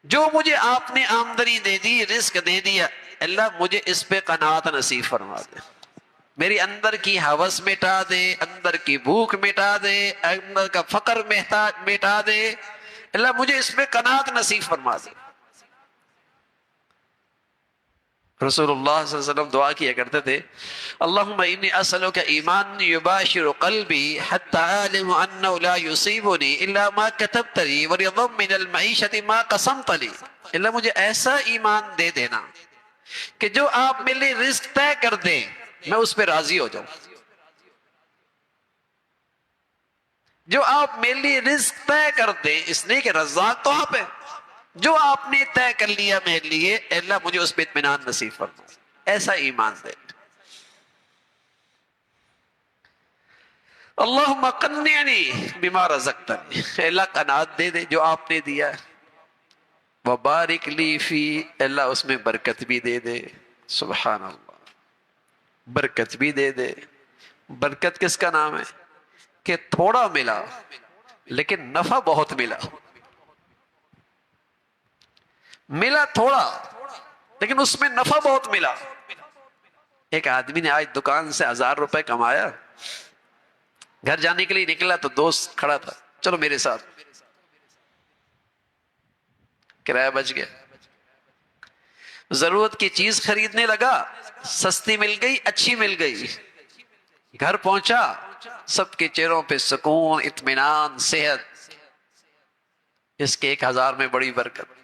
جو مجھے آپ نے آمدنی دے دی، رزق دے دیا، اللہ مجھے اس پہ قناعت نصیب فرما دے، میری اندر کی ہوس مٹا دے، اندر کی بھوک مٹا دے، اندر کا فقر مٹا دے، اللہ مجھے اس پہ قناعت نصیب فرما دے۔ رسول اللہ صلی اللہ علیہ وسلم دعا کیا کرتے تھے اللہم انی اسألک ایمان یباشر قلبی حتی اعلم انہ لا یصیبنی الا ما کتبت لی ورضا من المعیشت ما قسمت لی، اللہ مجھے ایسا ایمان دے دینا کہ جو آپ میرے لیے رزق طے کر دیں میں اس پہ راضی ہو جاؤں، جو آپ میرے لیے رزق طے کر دیں، اس لیے کہ رزاق تو آپ ہیں، جو آپ نے طے کر لیا میرے لیے اللہ مجھے اس پہ اطمینان نصیب فرما، ایسا ایمان دے۔ اللہم قنعنی بما رزقتنی، اللہ قناعت دے دے جو آپ نے دیا، وبارک لی فی، اللہ اس میں برکت بھی دے دے، سبحان اللہ، برکت بھی دے دے۔ برکت کس کا نام ہے کہ تھوڑا ملا لیکن نفع بہت ملا، ملا تھوڑا لیکن اس میں نفع بہت ملا۔ ایک آدمی نے آج دکان سے 1000 روپے کمایا، گھر جانے کے لیے نکلا تو دوست کھڑا تھا، چلو میرے ساتھ، کرایہ بچ گیا، ضرورت کی چیز خریدنے لگا، سستی مل گئی، اچھی مل گئی، گھر پہنچا سب کے چہروں پہ سکون، اطمینان، صحت، اس کے 1000 میں بڑی برکت۔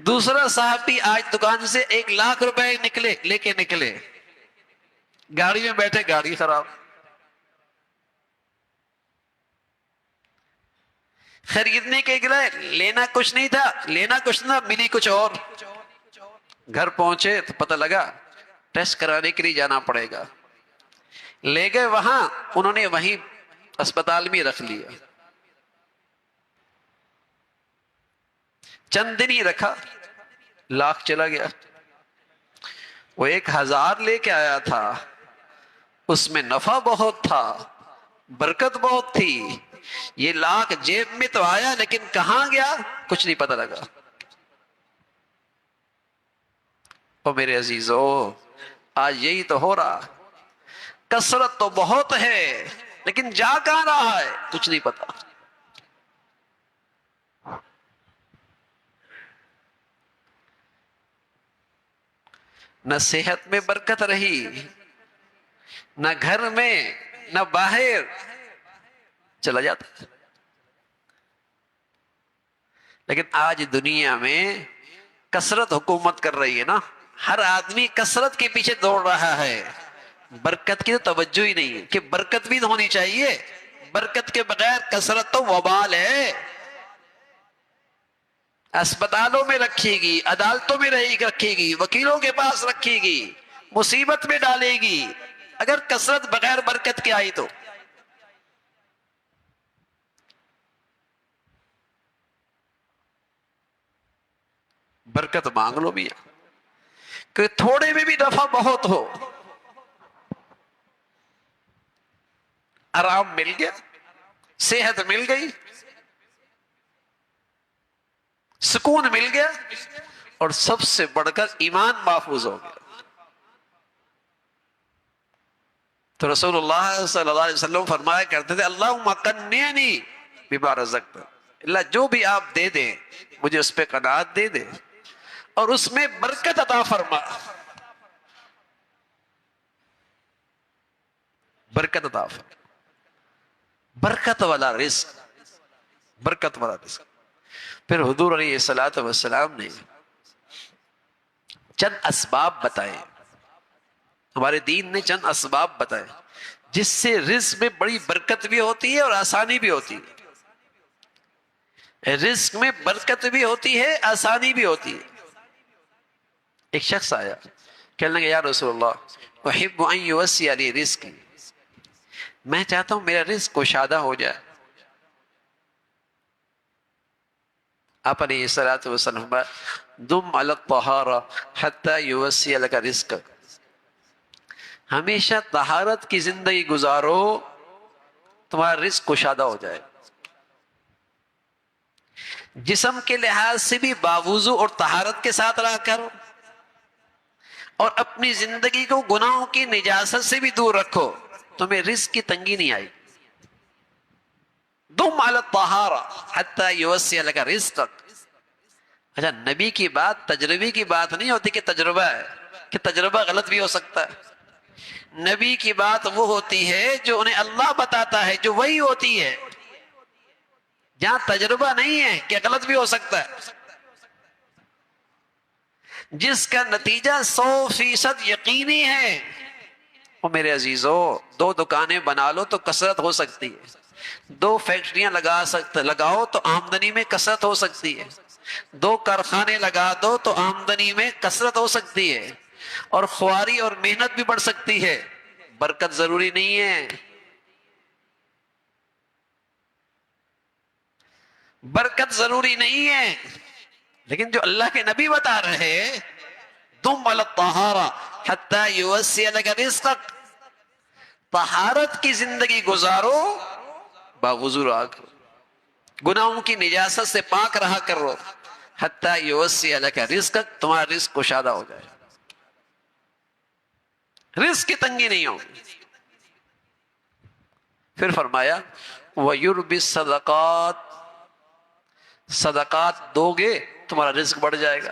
دوسرا صحابی آج دکان سے 1,00,000 روپے لے کے نکلے، گاڑی میں بیٹھے، گاڑی خراب، خریدنے کے گئے، لینا کچھ نہیں تھا، ملی کچھ اور۔ گھر پہنچے تو پتہ لگا ٹیسٹ کرانے کے لیے جانا پڑے گا، لے گئے وہاں، انہوں نے وہیں اسپتال میں رکھ لیا، چند دن ہی رکھا، 1,00,000 چلا گیا۔ وہ 1,000 لے کے آیا تھا، اس میں نفع بہت تھا، برکت بہت تھی، یہ 1,00,000 جیب میں تو آیا لیکن کہاں گیا کچھ نہیں پتہ لگا۔ اور میرے عزیزو، آج یہی تو ہو رہا، کثرت تو بہت ہے لیکن جا کہاں رہا ہے کچھ نہیں پتا۔ نہ صحت میں برکت رہی، نہ گھر میں، نہ باہر، چلا جاتا۔ لیکن آج دنیا میں کثرت حکومت کر رہی ہے نا، ہر آدمی کثرت کے پیچھے دوڑ رہا ہے، برکت کی تو توجہ ہی نہیں ہے کہ برکت بھی ہونی چاہیے، برکت کے بغیر کثرت تو وبال ہے، اسپتالوں میں رکھے گی، عدالتوں میں رکھے گی، وکیلوں کے پاس رکھے گی، مصیبت میں ڈالے گی، اگر کثرت بغیر برکت کے آئی تو۔ برکت مانگ لو بھی کہ تھوڑے میں بھی نفع بہت ہو، آرام مل گیا، صحت مل گئی، سکون مل گیا، اور سب سے بڑھ کر ایمان محفوظ ہو گیا۔ تو رسول اللہ صلی اللہ علیہ وسلم فرمایا کرتے تھے، اللہم قنعنی بما رزقت، اللہ جو بھی آپ دے دیں مجھے اس پہ قناعت دے دے اور اس میں برکت عطا فرما، برکت عطا فرما، برکت والا رزق، برکت والا رزق۔ پھر حضور علیہ الصلوۃ والسلام نے چند اسباب بتائے، ہمارے دین نے چند اسباب بتائے جس سے رزق میں بڑی برکت بھی ہوتی ہے اور آسانی بھی ہوتی ہے، رزق میں برکت بھی ہوتی ہے، آسانی بھی ہوتی ہے۔ ایک شخص آیا، کہنے لگا یا رسول اللہ احب ان یوسع لی رزقی، میں چاہتا ہوں میرا رزق کشادہ ہو جائے۔ آپ علیہ الصلوۃ والسلام دم علی الطہارہ حتی یوسع لک رزقک، ہمیشہ طہارت کی زندگی گزارو تمہارا رزق کشادہ ہو جائے، جسم کے لحاظ سے بھی باوضو اور طہارت کے ساتھ رہا کرو، اور اپنی زندگی کو گناہوں کی نجاست سے بھی دور رکھو، تمہیں رزق کی تنگی نہیں آئی۔ دم علی الطہارہ حتی یوسع لک رزقک۔ اچھا، نبی کی بات تجربے کی بات نہیں ہوتی کہ تجربہ ہے، کہ تجربہ غلط بھی ہو سکتا ہے، نبی کی بات وہ ہوتی ہے جو انہیں اللہ بتاتا ہے، جو وہی ہوتی ہے، جہاں تجربہ نہیں ہے کہ غلط بھی ہو سکتا ہے، جس کا نتیجہ 100% یقینی ہے۔ وہ میرے عزیزو، 2 دکانیں بنا لو تو کثرت ہو سکتی ہے، 2 فیکٹریاں لگاؤ تو آمدنی میں کثرت ہو سکتی ہے، 2 کارخانے لگا دو تو آمدنی میں کثرت ہو سکتی ہے، اور خواری اور محنت بھی بڑھ سکتی ہے، برکت ضروری نہیں ہے، برکت ضروری نہیں ہے، لیکن جو اللہ کے نبی بتا رہے دم علی الطہارہ حتی یوسع لک رزقک، طہارت کی زندگی گزارو، باوضو رہا کرو، گناہوں کی نجاست سے پاک رہا کرو، حتی یوسع لک رزقک، تمہارا رزق کشادہ ہو جائے، رزق کی تنگی نہیں ہوگی۔ پھر فرمایا وَيُرْبِ الصَّدَقَاتِ، صدقات دو گے تمہارا رزق بڑھ جائے گا۔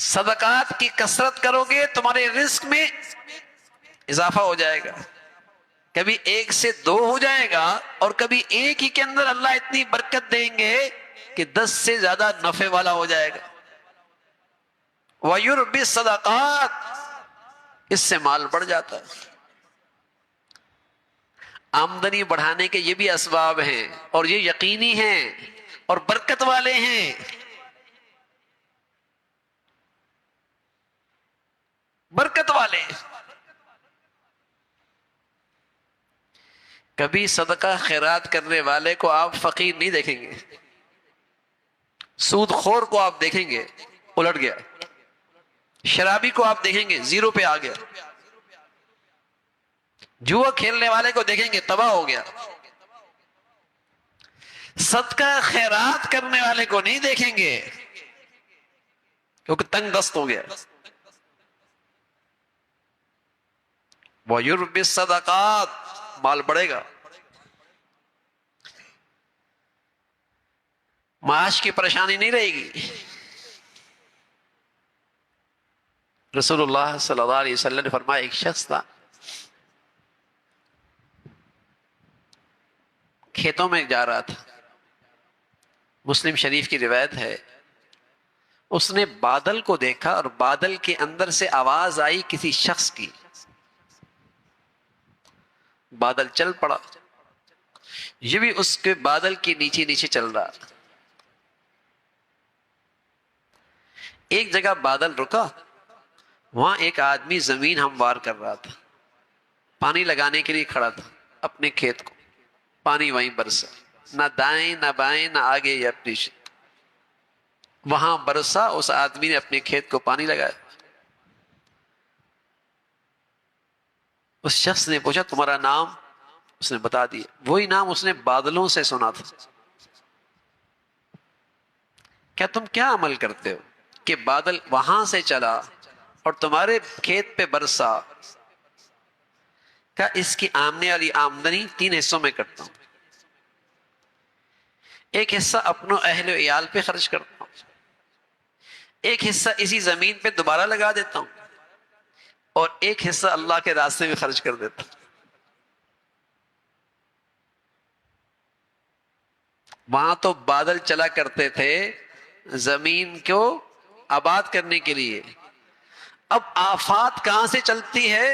صدقات کی کثرت کرو گے تمہارے رزق میں اضافہ ہو جائے گا، کبھی 1 سے 2 ہو جائے گا، اور کبھی ایک ہی کے اندر اللہ اتنی برکت دیں گے کہ 10 سے زیادہ نفع والا ہو جائے گا۔ وَيُرْبِي الصَّدَقَاتِ، اس سے مال بڑھ جاتا ہے۔ آمدنی بڑھانے کے یہ بھی اسباب ہیں، اور یہ یقینی ہیں اور برکت والے ہیں۔ برکت والے، کبھی صدقہ خیرات کرنے والے کو آپ فقیر نہیں دیکھیں گے، سود خور کو آپ دیکھیں گے الٹ گیا، شرابی کو آپ دیکھیں گے 0 پہ آ گیا، جوا کھیلنے والے کو دیکھیں گے تباہ ہو گیا، صدقہ خیرات کرنے والے کو نہیں دیکھیں گے کیونکہ تنگ دست ہو گیا۔ وَيُرْبِي الصَّدَقَاتِ، مال بڑھے گا، معاش کی پریشانی نہیں رہے گی۔ رسول اللہ صلی اللہ علیہ وسلم نے فرمایا، ایک شخص تھا کھیتوں میں جا رہا تھا، مسلم شریف کی روایت ہے، اس نے بادل کو دیکھا اور بادل کے اندر سے آواز آئی کسی شخص کی، بادل چل پڑا، یہ بھی اس کے بادل کے نیچے نیچے چل رہا۔ ایک جگہ بادل رکا، وہاں ایک آدمی زمین ہموار کر رہا تھا، پانی لگانے کے لیے کھڑا تھا اپنے کھیت کو، پانی وہیں برسا، نہ دائیں نہ بائیں نہ آگے یا پیچھے، وہاں برسا، اس آدمی نے اپنے کھیت کو پانی لگایا۔ اس شخص نے پوچھا تمہارا نام؟ اس نے بتا دیا، وہی نام اس نے بادلوں سے سنا تھا۔ کیا تم کیا عمل کرتے ہو کہ بادل وہاں سے چلا اور تمہارے کھیت پہ برسا؟ کہ اس کی آمنے والی آمدنی 3 حصوں میں کرتا ہوں، ایک حصہ اپنوں اہل و عیال پہ خرچ کرتا ہوں، ایک حصہ اسی زمین پہ دوبارہ لگا دیتا ہوں، اور ایک حصہ اللہ کے راستے میں خرچ کر دیتا ہوں۔ وہاں تو بادل چلا کرتے تھے زمین کو آباد کرنے کے لیے، اب آفات کہاں سے چلتی ہے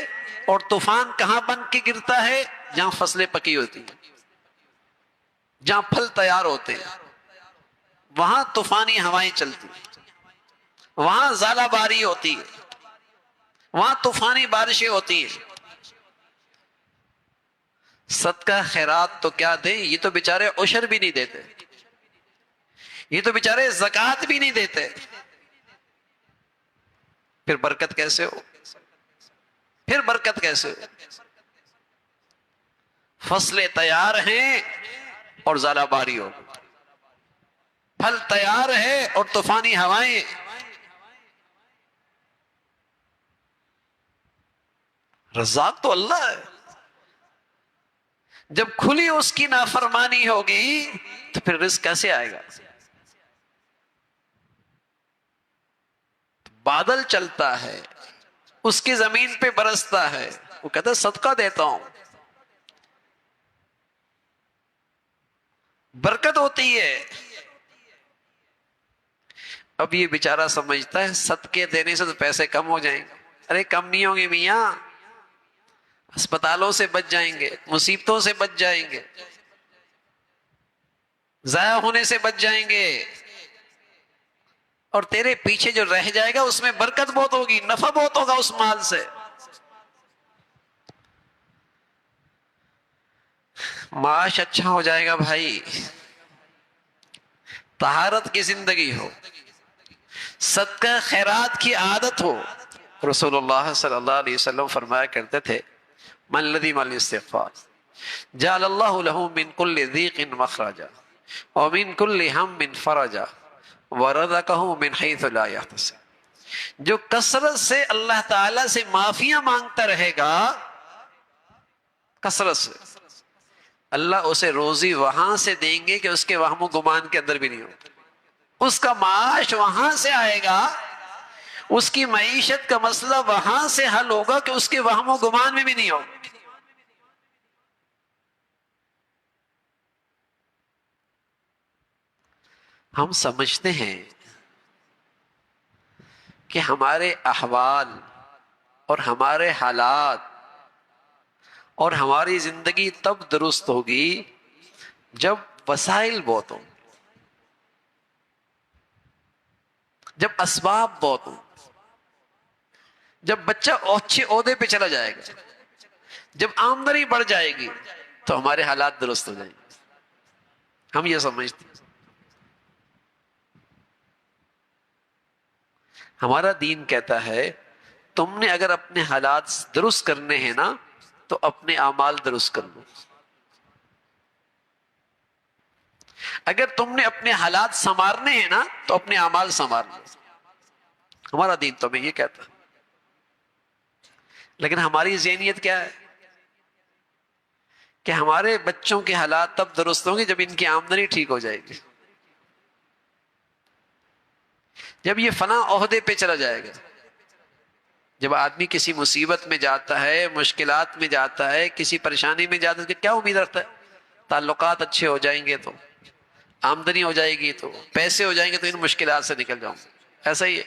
اور طوفان کہاں بن کے گرتا ہے؟ جہاں فصلیں پکی ہوتی ہیں، جہاں پھل تیار ہوتے ہیں، وہاں طوفانی ہوائیں چلتی ہیں، وہاں ژالہ باری ہوتی ہے، وہاں طوفانی بارشیں ہوتی ہیں۔ صدقہ خیرات تو کیا دیں، یہ تو بیچارے عشر بھی نہیں دیتے، یہ تو بیچارے زکوٰۃ بھی نہیں دیتے، پھر برکت کیسے ہو؟ پھر برکت کیسے ہو؟ فصلیں تیار ہیں اور ژالہ باری ہو، پھل تیار ہے اور طوفانی ہوائیں۔ رزاق تو اللہ ہے، جب کھلی اس کی نافرمانی ہوگی تو پھر رزق کیسے آئے گا؟ بادل چلتا ہے، اس کی زمین پہ برستا ہے، وہ کہتا ہے صدقہ دیتا ہوں، برکت ہوتی ہے۔ اب یہ بیچارہ سمجھتا ہے صدقے دینے سے تو پیسے کم ہو جائیں گے، ارے کم نہیں ہوں گے میاں، اسپتالوں سے بچ جائیں گے، مصیبتوں سے بچ جائیں گے، ضائع ہونے سے بچ جائیں گے، اور تیرے پیچھے جو رہ جائے گا اس میں برکت بہت ہوگی، نفع بہت ہوگا اس مال سے۔ معاش اچھا ہو جائے گا بھائی، طہارت کی زندگی ہو، صدقہ خیرات کی عادت ہو۔ رسول اللہ صلی اللہ علیہ وسلم فرمایا کرتے تھے، من الذی مع الاستغفار جعل اللہ له من كل ضیق مخرجا ومن كل ہم فرجا ورزقہ من حیث لا یحتسب، جو کثرت سے اللہ تعالی سے معافیاں مانگتا رہے گا، کثرت سے، اللہ اسے روزی وہاں سے دیں گے کہ اس کے وہم و گمان کے اندر بھی نہیں ہو، اس کا معاش وہاں سے آئے گا، اس کی معیشت کا مسئلہ وہاں سے حل ہوگا کہ اس کے وہم و گمان میں بھی نہیں ہوگا. ہم سمجھتے ہیں کہ ہمارے احوال اور ہمارے حالات اور ہماری زندگی تب درست ہوگی جب وسائل بہت ہوں، جب اسباب بہت ہوں، جب بچہ اچھے عہدے پہ چلا جائے گا، جب آمدنی بڑھ جائے گی تو ہمارے حالات درست ہو جائیں گے. ہم یہ سمجھتے ہیں. ہمارا دین کہتا ہے تم نے اگر اپنے حالات درست کرنے ہیں نا تو اپنے اعمال درست کر لو. اگر تم نے اپنے حالات سنوارنے ہیں نا تو اپنے اعمال سنوار لو. ہمارا دین تو ہمیں یہ کہتا ہے. لیکن ہماری ذہنیت کیا ہے کہ ہمارے بچوں کے حالات تب درست ہوں گے جب ان کی آمدنی ٹھیک ہو جائے گی، جب یہ فلاں عہدے پہ چلا جائے گا. جب آدمی کسی مصیبت میں جاتا ہے، مشکلات میں جاتا ہے، کسی پریشانی میں جاتا ہے، کیا امید رکھتا ہے؟ تعلقات اچھے ہو جائیں گے تو آمدنی ہو جائے گی، تو پیسے ہو جائیں گے تو ان مشکلات سے نکل جاؤں گا. ایسا ہی ہے.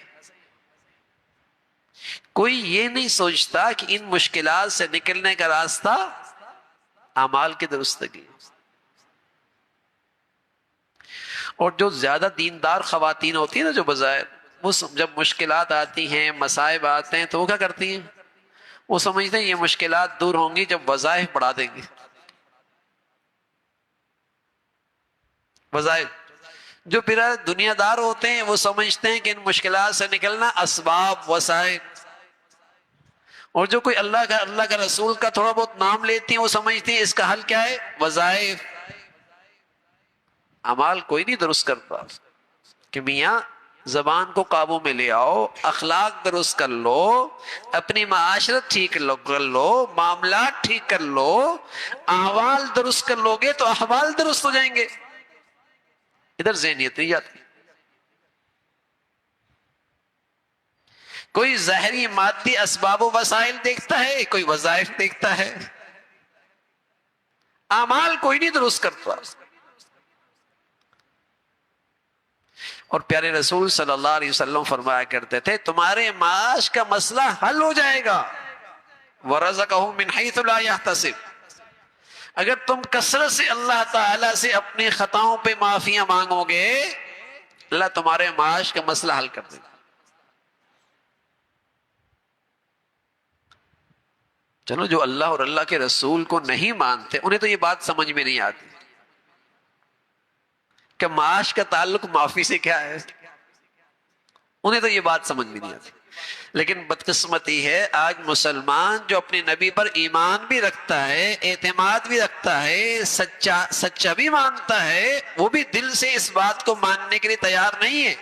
کوئی یہ نہیں سوچتا کہ ان مشکلات سے نکلنے کا راستہ اعمال کی درستگی. اور جو زیادہ دیندار خواتین ہوتی ہیں نا، جو بظاہر وہ جب مشکلات آتی ہیں، مصائب آتے ہیں، تو وہ کیا کرتی ہیں؟ وہ سمجھتے ہیں یہ مشکلات دور ہوں گی جب وظائف بڑھا دیں گے. وظائف. جو پھر دنیا دار ہوتے ہیں وہ سمجھتے ہیں کہ ان مشکلات سے نکلنا اسباب، وسائل. اور جو کوئی اللہ کا رسول کا تھوڑا بہت نام لیتی ہیں وہ سمجھتی ہیں اس کا حل کیا ہے؟ وظائف. اعمال کوئی نہیں درست کرتا کہ میاں زبان کو قابو میں لے آؤ، اخلاق درست کر لو، اپنی معاشرت ٹھیک کر لو، معاملات ٹھیک کر لو. احوال درست کر لو گے تو احوال درست ہو جائیں گے. ادھر ذہنیت نہیں جاتی. کوئی ظاہری مادی اسباب و وسائل دیکھتا ہے، کوئی وظائف دیکھتا ہے. اعمال کوئی نہیں درست کرتا. اور پیارے رسول صلی اللہ علیہ وسلم فرمایا کرتے تھے تمہارے معاش کا مسئلہ حل ہو جائے گا. وَرَزَقَهُم مِّنْ حَيْثُ لَا يَحْتَسِبُ. اگر تم کثرت سے اللہ تعالی سے اپنی خطاؤں پہ معافیاں مانگو گے، اللہ تمہارے معاش کا مسئلہ حل کر دے گا. چلو جو اللہ اور اللہ کے رسول کو نہیں مانتے انہیں تو یہ بات سمجھ میں نہیں آتی کہ معاش کا تعلق معافی سے کیا ہے. انہیں تو یہ بات سمجھ میں نہیں آتی. لیکن بدقسمتی ہے آج مسلمان جو اپنے نبی پر ایمان بھی رکھتا ہے، اعتماد بھی رکھتا ہے، سچا بھی مانتا ہے، وہ بھی دل سے اس بات کو ماننے کے لیے تیار نہیں ہے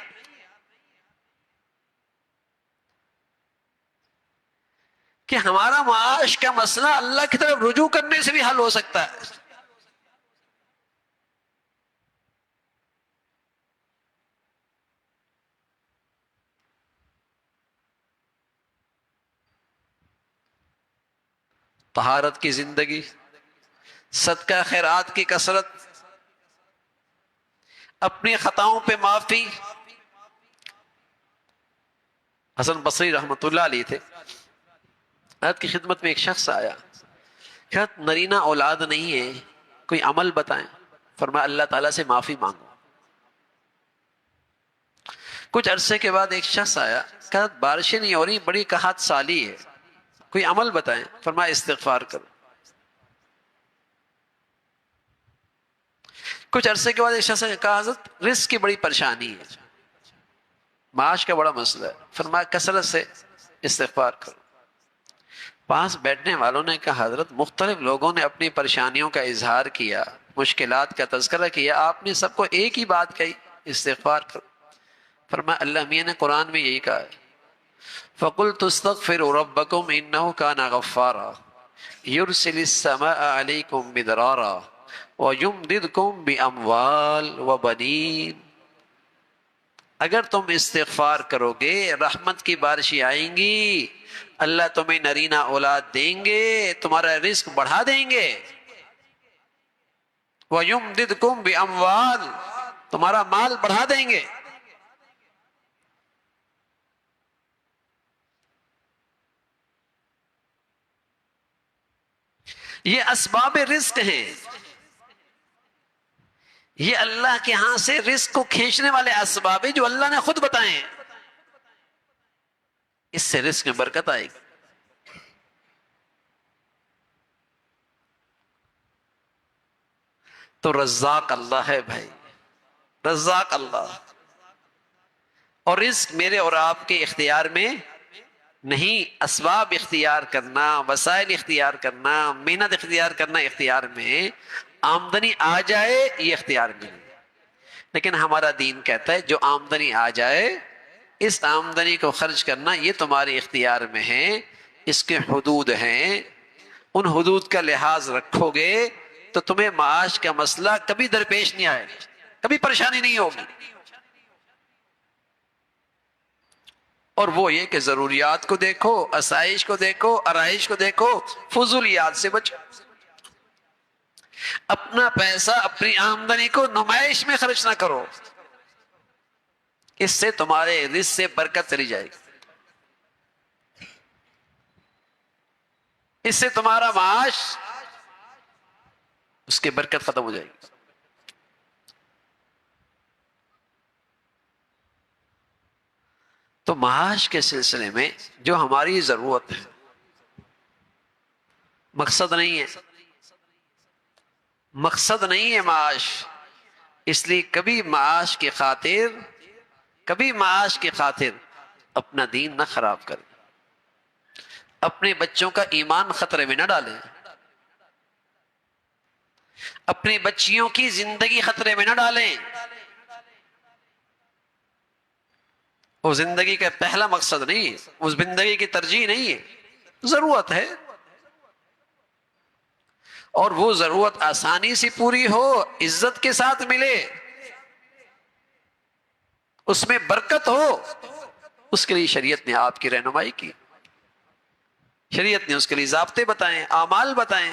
کہ ہمارا معاش کا مسئلہ اللہ کی طرف رجوع کرنے سے بھی حل ہو سکتا ہے. طہارت کی زندگی، صدقہ خیرات کی کثرت، اپنی خطاؤں پہ معافی. حسن بصری رحمت اللہ علیہ تھے، حضرت کی خدمت میں ایک شخص آیا، حضرت نرینہ اولاد نہیں ہے، کوئی عمل بتائیں. فرمایا اللہ تعالیٰ سے معافی مانگو. کچھ عرصے کے بعد ایک شخص آیا، کہا بارشیں نہیں ہو رہی، بڑی قحط سالی ہے، کوئی عمل بتائیں. فرمایا استغفار کرو. کچھ عرصے کے بعد ایک شخص نے کہا حضرت رزق کی بڑی پریشانی ہے، معاش کا بڑا مسئلہ ہے. فرمایا کثرت سے استغفار کرو. پاس بیٹھنے والوں نے کہا حضرت مختلف لوگوں نے اپنی پریشانیوں کا اظہار کیا، مشکلات کا تذکرہ کیا، آپ نے سب کو ایک ہی بات کہی استغفار کرو. فرمایا اللہ میاں نے قرآن میں یہی کہا ہے فَقُلْتُ اسْتَغْفِرُوا رَبَّكُمْ إِنَّهُ كَانَ غَفَّارًا يُرْسِلِ السَّمَاءَ عَلَيْكُمْ مِدْرَارًا وَيُمْدِدْكُمْ بِأَمْوَالٍ وَبَنِينَ. اگر تم استغفار کرو گے رحمت کی بارشیں آئیں گی، اللہ تمہیں نرینہ اولاد دیں گے، تمہارا رزق بڑھا دیں گے۔ وَيُمْدِدْكُمْ بِأَمْوَالٍ، تمہارا مال بڑھا دیں گے۔ یہ اسباب رزق ہیں، یہ اللہ کے ہاں سے رزق کو کھینچنے والے اسباب ہیں جو اللہ نے خود بتائے ہیں۔ اس سے رزق میں برکت آئے گی۔ تو رزاق اللہ ہے بھائی، رزاق اللہ، اور رزق میرے اور آپ کے اختیار میں نہیں، اسباب اختیار کرنا، وسائل اختیار کرنا، محنت اختیار کرنا اختیار میں، آمدنی آ جائے یہ اختیار میں نہیں۔ لیکن ہمارا دین کہتا ہے جو آمدنی آ جائے اس آمدنی کو خرچ کرنا یہ تمہارے اختیار میں ہے، اس کے حدود ہیں، ان حدود کا لحاظ رکھو گے تو تمہیں معاش کا مسئلہ کبھی درپیش نہیں آئے، کبھی پریشانی نہیں ہوگی۔ اور وہ یہ کہ ضروریات کو دیکھو، آسائش کو دیکھو، آرائش کو دیکھو، فضولیات سے بچو۔ اپنا پیسہ اپنی آمدنی کو نمائش میں خرچ نہ کرو، اس سے تمہارے رزق سے برکت چلی جائے گی، اس سے تمہارا معاش، اس کی برکت ختم ہو جائے گی۔ تو معاش کے سلسلے میں جو ہماری ضرورت ہے، مقصد نہیں ہے، مقصد نہیں ہے معاش، اس لیے کبھی معاش کی خاطر اپنا دین نہ خراب کریں، اپنے بچوں کا ایمان خطرے میں نہ ڈالیں، اپنی بچیوں کی زندگی خطرے میں نہ ڈالیں۔ وہ زندگی کا پہلا مقصد نہیں ہے، اس زندگی کی ترجیح نہیں ہے، ضرورت ہے، اور وہ ضرورت آسانی سے پوری ہو، عزت کے ساتھ ملے، اس میں برکت ہو، اس کے لیے شریعت نے آپ کی رہنمائی کی، شریعت نے اس کے لیے ضابطے بتائیں، اعمال بتائیں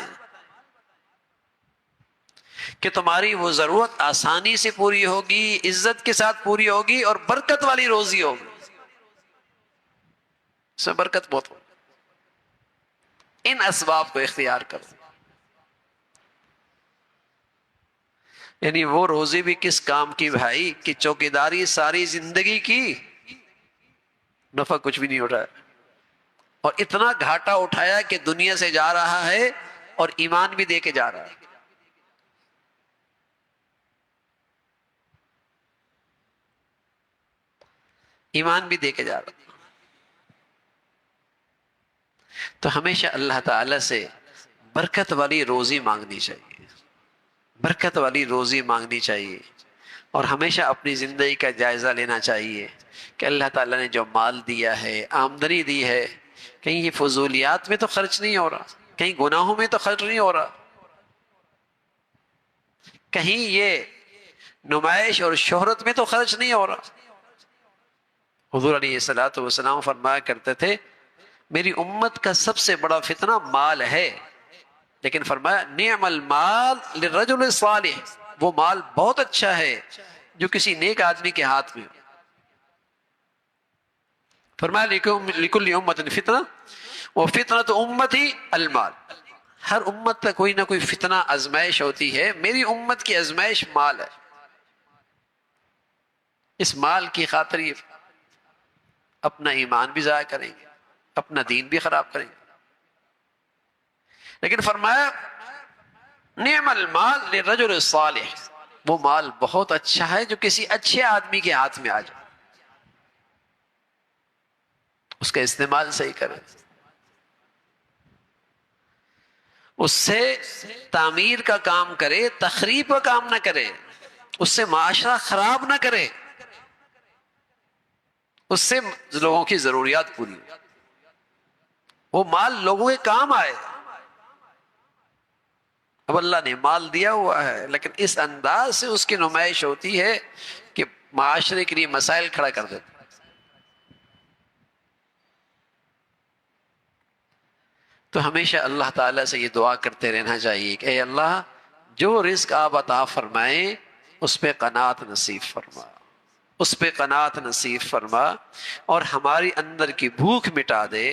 کہ تمہاری وہ ضرورت آسانی سے پوری ہوگی، عزت کے ساتھ پوری ہوگی، اور برکت والی روزی ہوگی، اس میں برکت بہت ہوگی۔ ان اسباب کو اختیار کرو۔ یعنی وہ روزی بھی کس کام کی بھائی کہ چوکیداری ساری زندگی کی، نفع کچھ بھی نہیں اٹھایا، اور اتنا گھاٹا اٹھایا کہ دنیا سے جا رہا ہے اور ایمان بھی دے کے جا رہا ہے۔ ایمان بھی دے کے جا رہا۔ تو ہمیشہ اللہ تعالی سے برکت والی روزی مانگنی چاہیے، برکت والی روزی مانگنی چاہیے، اور ہمیشہ اپنی زندگی کا جائزہ لینا چاہیے کہ اللہ تعالیٰ نے جو مال دیا ہے، آمدنی دی ہے، کہیں یہ فضولیات میں تو خرچ نہیں ہو رہا، کہیں گناہوں میں تو خرچ نہیں ہو رہا، کہیں یہ نمائش اور شہرت میں تو خرچ نہیں ہو رہا۔ حضور علیہ الصلوۃ والسلام فرمایا کرتے تھے میری امت کا سب سے بڑا فتنہ مال ہے، لیکن فرمایا نعم المال للرجل الصالح، وہ مال بہت اچھا ہے جو کسی نیک آدمی کے ہاتھ میں ہو۔ فرمایا لکل امت فتنہ وفتنۃ امتی المال، ہر امت کا کوئی نہ کوئی فتنہ آزمائش ہوتی ہے، میری امت کی آزمائش مال ہے، اس مال کی خاطر یہ اپنا ایمان بھی ضائع کریں گے، اپنا دین بھی خراب کریں گے۔ لیکن فرمایا نعم المال للرجل الصالح، وہ مال بہت اچھا ہے جو کسی اچھے آدمی کے ہاتھ میں آ جائے، اس کا استعمال صحیح کرے، اس سے تعمیر کا کام کرے، تخریب کا کام نہ کرے، اس سے معاشرہ خراب نہ کرے، اس سے لوگوں کی ضروریات پوری ہو، وہ مال لوگوں کے کام آئے۔ اب اللہ نے مال دیا ہوا ہے لیکن اس انداز سے اس کی نمائش ہوتی ہے کہ معاشرے کے لیے مسائل کھڑا کر دیتے۔ تو ہمیشہ اللہ تعالیٰ سے یہ دعا کرتے رہنا چاہیے کہ اے اللہ جو رزق آپ عطا فرمائیں اس پہ قناعت نصیب فرما، اس پہ قناعت نصیب فرما، اور ہماری اندر کی بھوک مٹا دے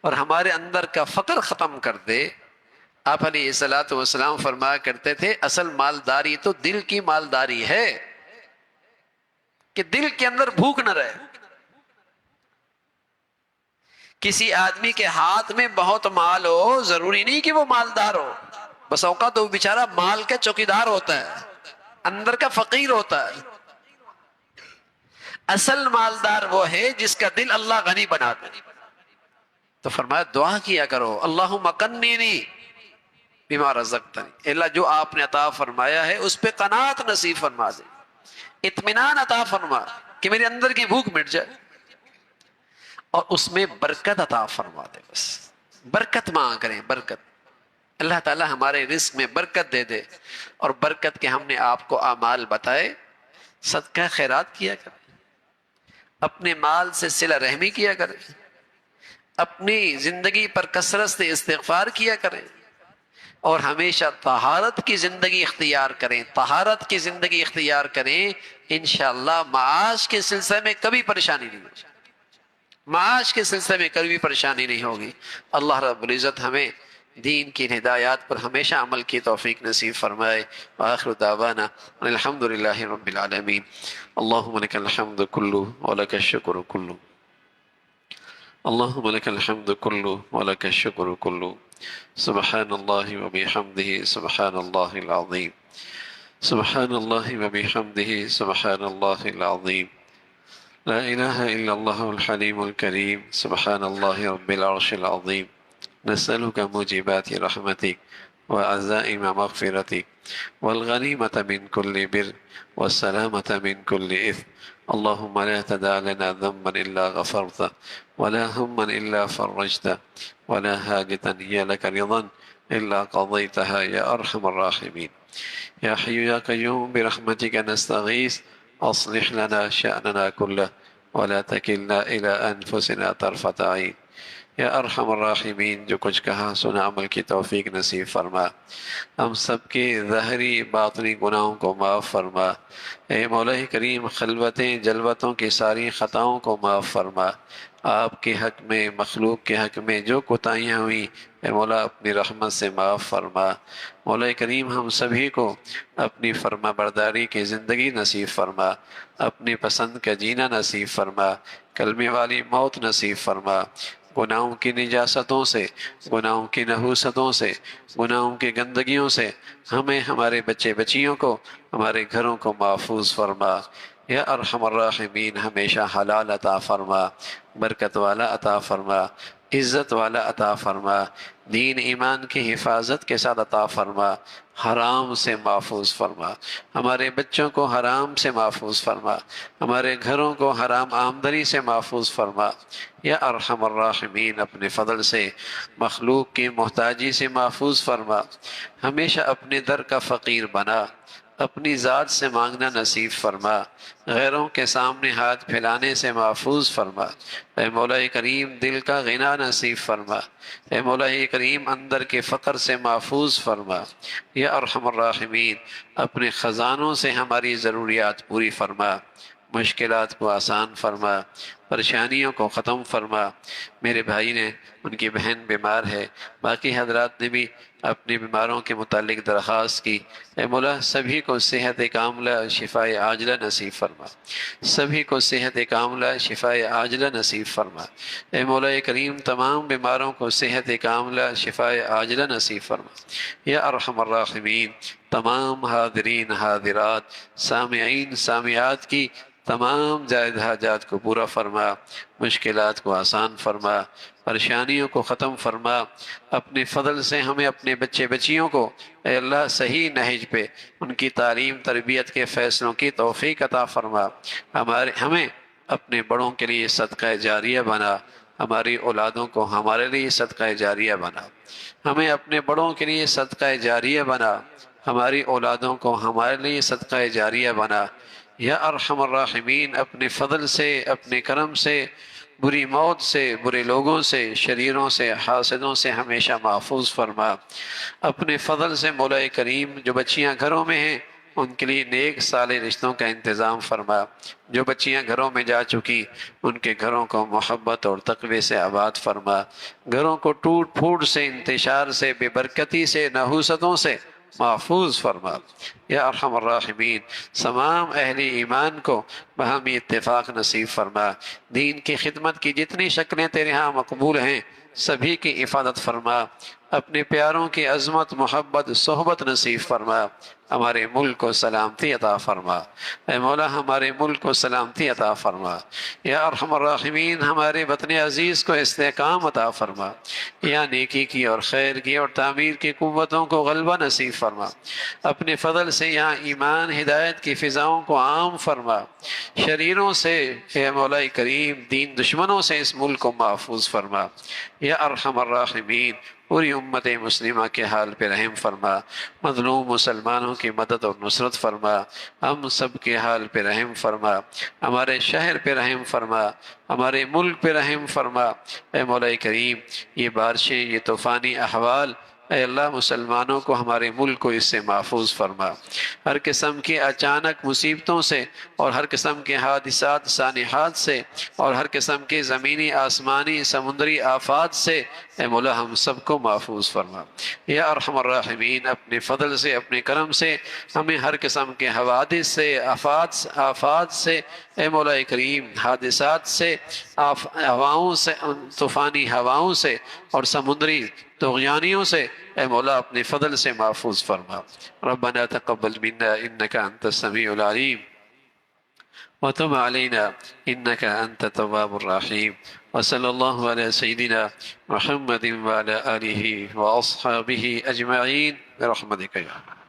اور ہمارے اندر کا فقر ختم کر دے۔ آپ علیہ الصلوۃ والسلام فرمایا کرتے تھے اصل مالداری تو دل کی مالداری ہے، کہ دل کے اندر بھوک نہ رہے۔ کسی آدمی کے ہاتھ میں بہت مال ہو ضروری نہیں کہ وہ مالدار ہو، بس اوقات وہ بیچارہ مال کا چوکیدار ہوتا ہے، اندر کا فقیر ہوتا ہے۔ اصل مالدار وہ ہے جس کا دل اللہ غنی بنا دے۔ تو فرمایا دعا کیا کرو اللہم قننی بما رزقتنی، اللہ جو آپ نے عطا فرمایا ہے اس پہ قناعت نصیب فرما دے، اطمینان عطا فرما کہ میرے اندر کی بھوک مٹ جائے، اور اس میں برکت عطا فرما دے۔ بس برکت مانگ کریں، برکت، اللہ تعالی ہمارے رزق میں برکت دے دے، اور برکت کے ہم نے آپ کو اعمال بتائے۔ صدقہ خیرات کیا کریں، اپنے مال سے صلہ رحمی کیا کریں، اپنی زندگی پر کثرت سے استغفار کیا کریں، اور ہمیشہ طہارت کی زندگی اختیار کریں، طہارت کی زندگی اختیار کریں۔ انشاءاللہ معاش کے سلسلے میں کبھی پریشانی نہیں ہوگی، معاش کے سلسلے میں کبھی پریشانی نہیں ہوگی۔ اللہ رب العزت ہمیں دین کی ہدایات پر ہمیشہ عمل کی توفیق نصیب فرمائے۔ وآخر دعوانا ان الحمد للہ رب العالمین۔ اللہم لک الحمد کلہ ولک الشکر کلہ، اللہم لک الحمد کلہ ولک الشکر کلہ، سبحان اللہ وبحمدہ سبحان اللہ العظیم، سبحان اللہ وبحمدہ سبحان اللہ العظیم، لا الہ الا اللہ الحلیم الکریم، سبحان اللہ رب العرش العظیم، نسألک موجبات رحمتک وعزائم مغفرتک والغنیمة من كل بر والسلامة من كل إثم، اللهم لا تدع لنا ذنبا إلا غفرته ولا هما إلا فرجته ولا حاجة هي لك رضا إلا قضيتها يا أرحم الراحمين، يا حي يا قيوم برحمتك نستغيث، أصلح لنا شأننا كله ولا تكلنا إلى أنفسنا طرفة عين، یا ارحم الراحمین۔ جو کچھ کہا سنا عمل کی توفیق نصیب فرما، ہم سب کے ظاہری باطنی گناہوں کو معاف فرما، اے مولا کریم خلوتیں جلوتوں کی ساری خطاؤں کو معاف فرما، آپ کے حق میں مخلوق کے حق میں جو کوتاہیاں ہوئیں اے مولا اپنی رحمت سے معاف فرما۔ مولا کریم ہم سبھی کو اپنی فرما برداری کی زندگی نصیب فرما، اپنی پسند کا جینا نصیب فرما، کلمے والی موت نصیب فرما، گناہوں کی نجاستوں سے، گناہوں کی نحوستوں سے، گناہوں کی گندگیوں سے ہمیں، ہمارے بچے بچیوں کو، ہمارے گھروں کو محفوظ فرما۔ یا ارحم الراحمین ہمیشہ حلال عطا فرما، برکت والا عطا فرما، عزت والا عطا فرما، دین ایمان کی حفاظت کے ساتھ عطا فرما، حرام سے محفوظ فرما، ہمارے بچوں کو حرام سے محفوظ فرما، ہمارے گھروں کو حرام آمدنی سے محفوظ فرما۔ یا ارحم الراحمین اپنے فضل سے مخلوق کی محتاجی سے محفوظ فرما، ہمیشہ اپنے در کا فقیر بنا، اپنی ذات سے مانگنا نصیب فرما، غیروں کے سامنے ہاتھ پھیلانے سے محفوظ فرما، اے مولا کریم دل کا غنا نصیب فرما، اے مولا کریم اندر کے فقر سے محفوظ فرما۔ یا ارحم الراحمین اپنے خزانوں سے ہماری ضروریات پوری فرما، مشکلات کو آسان فرما، پریشانیوں کو ختم فرما۔ میرے بھائی نے، ان کی بہن بیمار ہے، باقی حضرات نے بھی اپنی بیماروں کے متعلق درخواست کی، اے مولا سبھی کو صحت کاملہ شفاء عاجلہ نصیب فرما، سبھی کو صحت کاملہ شفاء عاجلہ نصیب فرما، اے مولا کریم تمام بیماروں کو صحت کاملہ شفاء عاجلہ نصیب فرما۔ یا ارحم الراحمین تمام حاضرین حاضرات سامعین سامعات کی تمام جائز حاجات کو پورا فرما، مشکلات کو آسان فرما، پریشانیوں کو ختم فرما، اپنے فضل سے ہمیں اپنے بچے بچیوں کو اے اللہ صحیح نہج پہ ان کی تعلیم تربیت کے فیصلوں کی توفیق عطا فرما، ہمیں اپنے بڑوں کے لیے صدقہ جاریہ بنا، ہماری اولادوں کو ہمارے لیے صدقہ جاریہ بنا، ہمیں اپنے بڑوں کے لیے صدقہ جاریہ بنا، ہماری اولادوں کو ہمارے لیے صدقہ جاریہ بنا۔ یا ارحم الراحمین اپنے فضل سے، اپنے کرم سے بری موت سے، برے لوگوں سے، شریروں سے، حاسدوں سے ہمیشہ محفوظ فرما۔ اپنے فضل سے مولا کریم جو بچیاں گھروں میں ہیں ان کے لیے نیک صالح رشتوں کا انتظام فرما۔ جو بچیاں گھروں میں جا چکی ان کے گھروں کو محبت اور تقوی سے آباد فرما۔ گھروں کو ٹوٹ پھوٹ سے، انتشار سے، بے برکتی سے، نحوستوں سے محفوظ فرما۔ یا ارحم الراحمین تمام اہل ایمان کو باہمی اتفاق نصیب فرما۔ دین کی خدمت کی جتنی شکلیں تیرے ہاں مقبول ہیں سبھی کی حفاظت فرما۔ اپنے پیاروں کی عظمت، محبت، صحبت نصیب فرما۔ ہمارے ملک کو سلامتی عطا فرما۔ اے مولا ہمارے ملک کو سلامتی عطا فرما۔ یا ارحم الراحمین ہمارے وطن عزیز کو استحکام عطا فرما۔ یا نیکی کی اور خیر کی اور تعمیر کی قوتوں کو غلبہ نصیب فرما۔ اپنے فضل سے یہاں ایمان ہدایت کی فضاؤں کو عام فرما۔ شریروں سے اے مولا کریم دین دشمنوں سے اس ملک کو محفوظ فرما۔ یا ارحم الراحمین پوری امت مسلمہ کے حال پہ رحم فرما۔ مظلوم مسلمانوں کی مدد اور نصرت فرما۔ ہم سب کے حال پہ رحم فرما۔ ہمارے شہر پہ رحم فرما۔ ہمارے ملک پہ رحم فرما۔ اے مولا کریم یہ بارشیں، یہ طوفانی احوال، اے اللہ مسلمانوں کو، ہمارے ملک کو اس سے محفوظ فرما۔ ہر قسم کی اچانک مصیبتوں سے اور ہر قسم کے حادثات سانحات سے اور ہر قسم کے زمینی، آسمانی، سمندری آفات سے اے مولا ہم سب کو محفوظ فرما۔ یا ارحم الراحمین اپنے فضل سے، اپنے کرم سے ہمیں ہر قسم کے حوادث سے، آفات سے اے مولا کریم، حادثات سے، ہواؤں سے، طوفانی ہواؤں سے اور سمندری طغیانیوں سے اے مولا اپنے فضل سے محفوظ فرما۔ ربنا تقبل منا انك انت السميع العليم وتب علينا انك انت التواب الرحيم وصلى الله على سيدنا محمد وعلى آله واصحابه اجمعين برحمتك يا رب۔